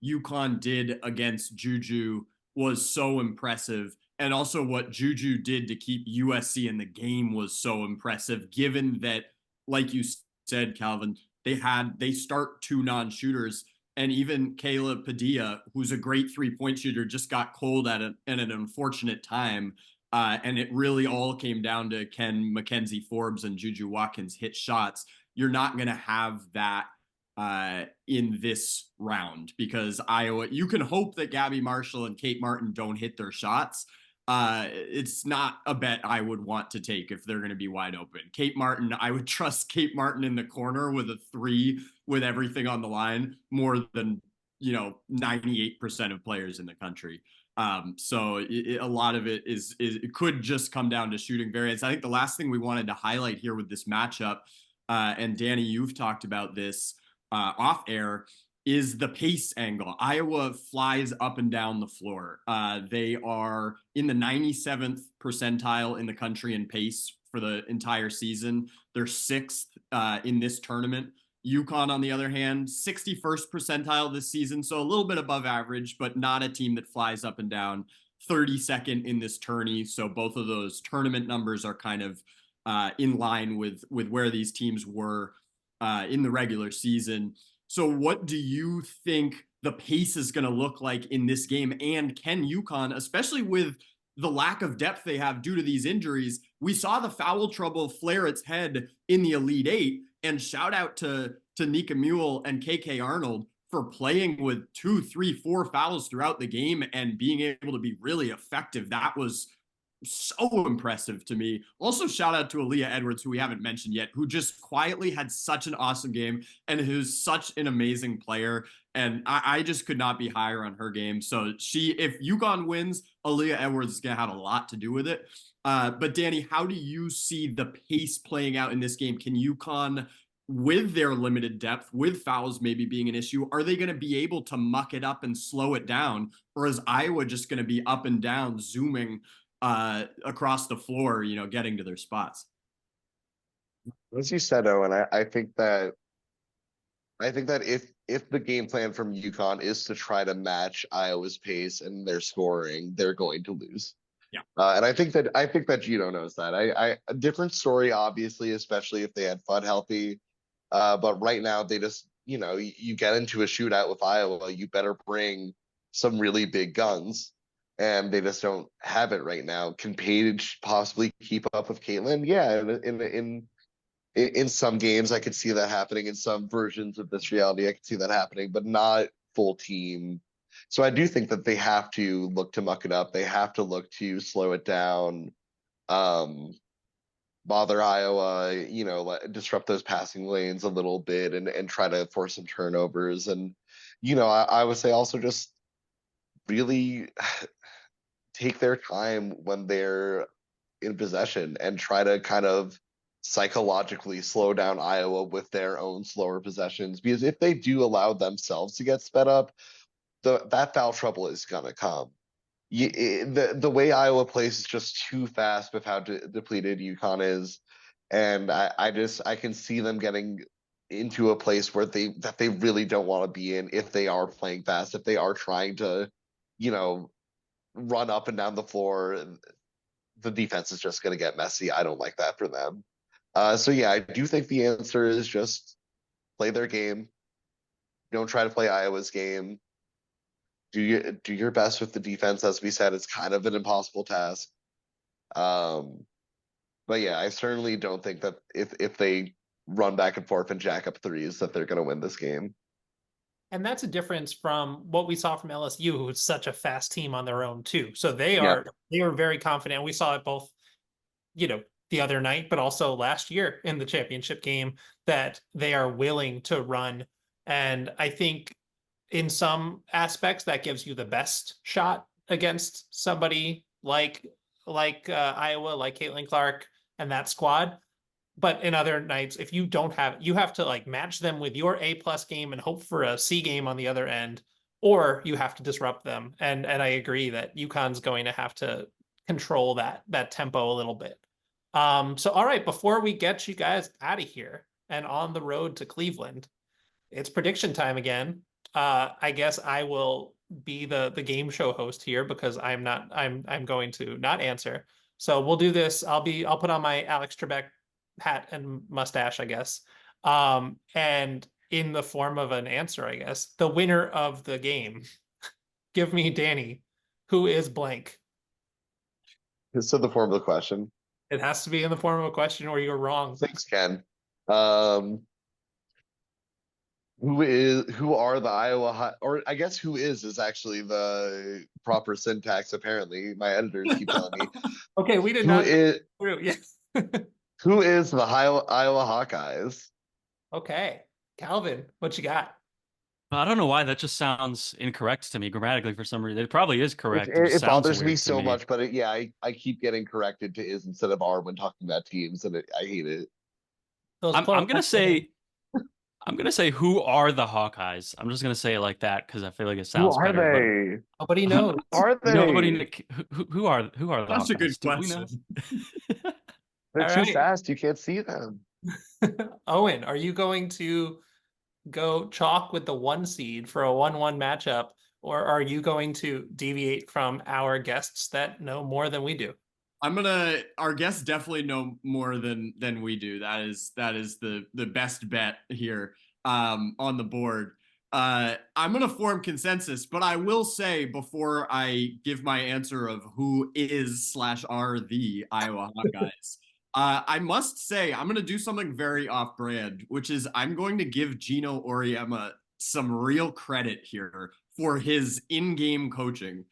UConn did against Juju was so impressive, and also what Juju did to keep USC in the game was so impressive, given that, like you said, Calvin, they start two non-shooters, and even Kayla Padilla, who's a great three-point shooter, just got cold at an unfortunate time. And it really all came down to, can Mackenzie Forbes and Juju Watkins hit shots? You're not going to have that in this round, because Iowa, you can hope that Gabby Marshall and Kate Martin don't hit their shots. It's not a bet I would want to take if they're going to be wide open. Kate Martin, I would trust Kate Martin in the corner with a three with everything on the line more than 98% of players in the country. So a lot of it is it could just come down to shooting variance. I think the last thing we wanted to highlight here with this matchup, and Dani, you've talked about this off air, is the pace angle. Iowa flies up and down the floor. They are in the 97th percentile in the country in pace for the entire season. They're sixth in this tournament. UConn, on the other hand, 61st percentile this season, so a little bit above average, but not a team that flies up and down. 32nd in this tourney, so both of those tournament numbers are kind of in line with where these teams were in the regular season. So what do you think the pace is going to look like in this game? And can UConn, especially with the lack of depth they have due to these injuries, we saw the foul trouble flare its head in the Elite Eight, and shout out to Nika Mule and KK Arnold for playing with 2, 3, 4 fouls throughout the game and being able to be really effective. That was so impressive to me. Also, shout out to Aaliyah Edwards, who we haven't mentioned yet, who just quietly had such an awesome game and who's such an amazing player. And I just could not be higher on her game. So if UConn wins, Aaliyah Edwards is going to have a lot to do with it. But Dani, how do you see the pace playing out in this game? Can UConn, with their limited depth, with fouls maybe being an issue, are they going to be able to muck it up and slow it down? Or is Iowa just going to be up and down, zooming across the floor, getting to their spots? As you said, Owen, I think that if the game plan from UConn is to try to match Iowa's pace and their scoring, they're going to lose. Yeah. And I think that Gino knows that. A different story, obviously, especially if they had Fudd healthy. But right now, they just, you get into a shootout with Iowa, you better bring some really big guns, and they just don't have it right now. Can Paige possibly keep up with Caitlin? Yeah, in some games, I could see that happening. In some versions of this reality, I could see that happening, but not full team. So I do think that they have to look to muck it up. They have to look to slow it down, bother Iowa, disrupt those passing lanes a little bit, and try to force some turnovers. And, I would say also just really take their time when they're in possession and try to kind of psychologically slow down Iowa with their own slower possessions. Because if they do allow themselves to get sped up, that foul trouble is going to come. The way Iowa plays is just too fast with how depleted UConn is. And I can see them getting into a place where they really don't want to be in if they are playing fast, if they are trying to, run up and down the floor. The defense is just going to get messy. I don't like that for them. So yeah, I do think the answer is just play their game. Don't try to play Iowa's game. Do your best with the defense. As we said, it's kind of an impossible task. But yeah, I certainly don't think that if they run back and forth and jack up threes that they're going to win this game. And that's a difference from what we saw from LSU, who's such a fast team on their own too. So they are very confident. We saw it both, the other night, but also last year in the championship game, that they are willing to run. And I think in some aspects that gives you the best shot against somebody like Iowa, like Caitlin Clark and that squad. But in other nights, if you don't have, you have to like match them with your A+ game and hope for a C game on the other end, or you have to disrupt them. And I agree that UConn's going to have to control that tempo a little bit. So all right, before we get you guys out of here and on the road to Cleveland, it's prediction time again. I guess I will be the game show host here because I'm going to not answer. So we'll do this. I'll put on my Alex Trebek hat and mustache, I guess. And in the form of an answer, I guess, the winner of the game. Give me Dani, who is blank. So the form of the question. It has to be in the form of a question or you're wrong. Thanks, Ken. Who are the Iowa or I guess who is actually the proper syntax. Apparently my editors keep telling me. Okay, we did not yes. Who is the Iowa Hawkeyes? Okay, Calvin, what you got? I don't know why that just sounds incorrect to me grammatically for some reason. It probably is correct. It just bothers sounds me weird so to me. much, but I keep getting corrected to is instead of are when talking about teams, and I hate it. I'm gonna say who are the Hawkeyes? I'm just gonna say it like that because I feel like it sounds better. They? Nobody knows. Are they? Nobody. Who are the That's a good Hawkeyes? Do we know? question. They're All too right. fast. You can't see them. Owen, are you going to go chalk with the 1 seed for a 1-1 matchup, or are you going to deviate from our guests that know more than we do? Our guests definitely know more than we do. That is the best bet here on the board. I'm gonna form consensus, but I will say before I give my answer of who is / are the Iowa Hawkeyes, I must say I'm gonna do something very off-brand, which is I'm going to give Gino Auriemma some real credit here for his in-game coaching,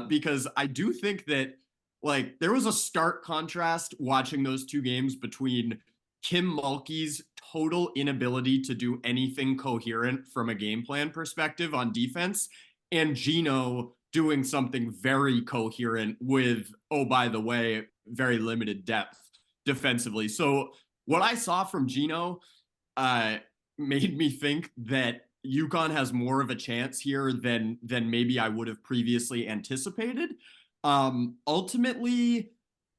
because I do think that like there was a stark contrast watching those two games between Kim Mulkey's total inability to do anything coherent from a game plan perspective on defense and Gino doing something very coherent with, oh, by the way, very limited depth defensively. So what I saw from Gino made me think that UConn has more of a chance here than maybe I would have previously anticipated. Ultimately,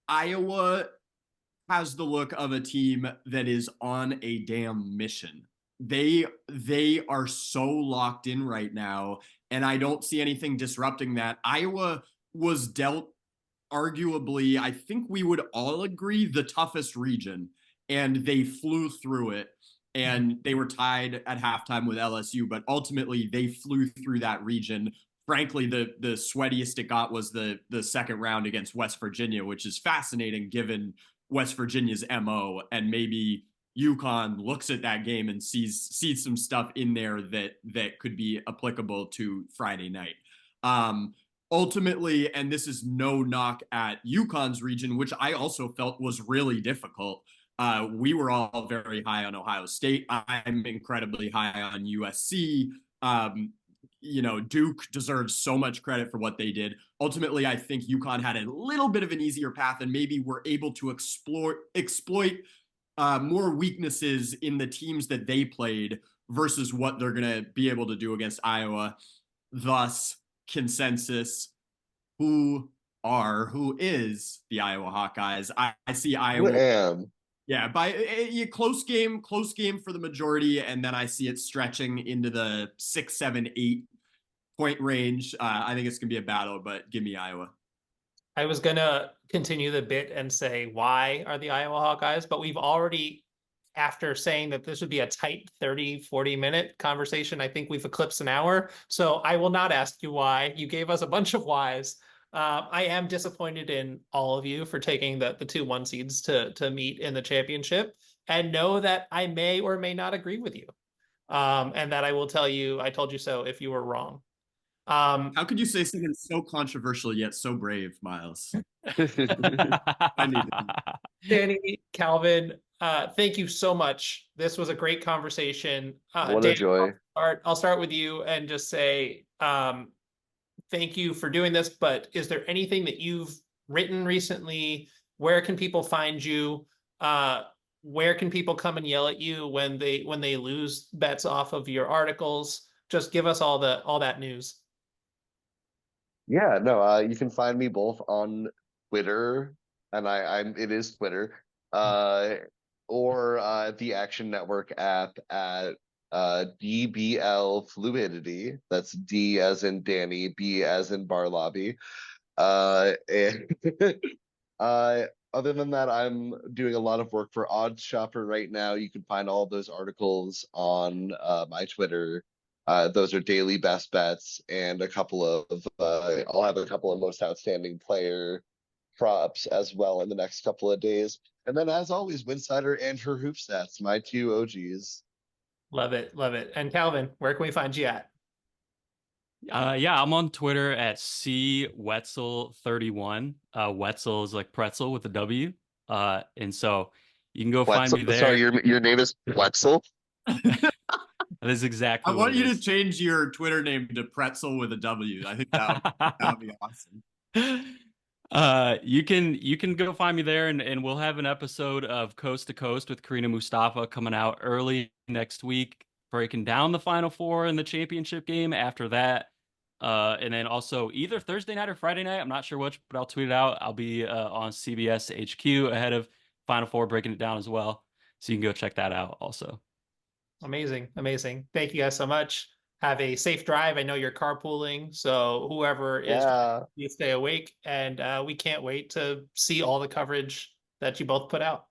Iowa has the look of a team that is on a damn mission. They are so locked in right now, and I don't see anything disrupting that. Iowa was dealt arguably, I think we would all agree, the toughest region, and they flew through it. And they were tied at halftime with LSU, but ultimately they flew through that region. Frankly, the sweatiest it got was the second round against West Virginia, which is fascinating given West Virginia's MO, and maybe UConn looks at that game and sees some stuff in there that could be applicable to Friday night. Ultimately, and this is no knock at UConn's region, which I also felt was really difficult. We were all very high on Ohio State. I'm incredibly high on USC. Duke deserves so much credit for what they did. Ultimately, I think UConn had a little bit of an easier path and maybe were able to exploit more weaknesses in the teams that they played versus what they're going to be able to do against Iowa. Thus, consensus, who is the Iowa Hawkeyes? I see Iowa. Yeah, by a close game for the majority, and then I see it stretching into the 6, 7, 8 point range. I think it's gonna be a battle, but give me Iowa. I was gonna continue the bit and say why are the Iowa Hawkeyes, but we've already, after saying that this would be a tight 30-40 minute conversation, I think we've eclipsed an hour. So I will not ask you why. You gave us a bunch of whys. I am disappointed in all of you for taking the 2 1 seeds to meet in the championship, and know that I may or may not agree with you. And that I will tell you, I told you so if you were wrong. How could you say something so controversial yet so brave, Miles? I need it. Dani, Calvin, thank you so much. This was a great conversation. What a joy. I'll start with you and just say, thank you for doing this, but is there anything that you've written recently? Where can people find you? Where can people come and yell at you when they lose bets off of your articles? Just give us all that news. Yeah, no, you can find me both on Twitter, and it is Twitter, or the Action Network app at DBL Fluidity. That's D as in Danny, B as in Bar-Lavi. And other than that, I'm doing a lot of work for OddsShopper right now. You can find all those articles on my Twitter. Those are daily best bets and a couple of I'll have a couple of most outstanding player props as well in the next couple of days. And then as always, Winsidr and HerHoopStats, my two OGs. Love it, love it. And Calvin, where can we find you at? Yeah, I'm on Twitter at CWetzel31. Wetzel is like pretzel with a W. And so you can go find me Wetzel, there. sorry, your name is Wetzel? That is exactly I what want it you to is. change your Twitter name to Pretzel with a W. I think that would be awesome. You can go find me there, and we'll have an episode of Coast to Coast with Crina Mustafa coming out early next week, breaking down the Final Four and the championship game after that. And then also either Thursday night or Friday night, I'm not sure which, but I'll tweet it out. I'll be on CBS HQ ahead of Final Four, breaking it down as well. So you can go check that out also. Amazing, amazing. Thank you guys so much. Have a safe drive. I know you're carpooling, so whoever is, Yeah. you stay awake, and we can't wait to see all the coverage that you both put out.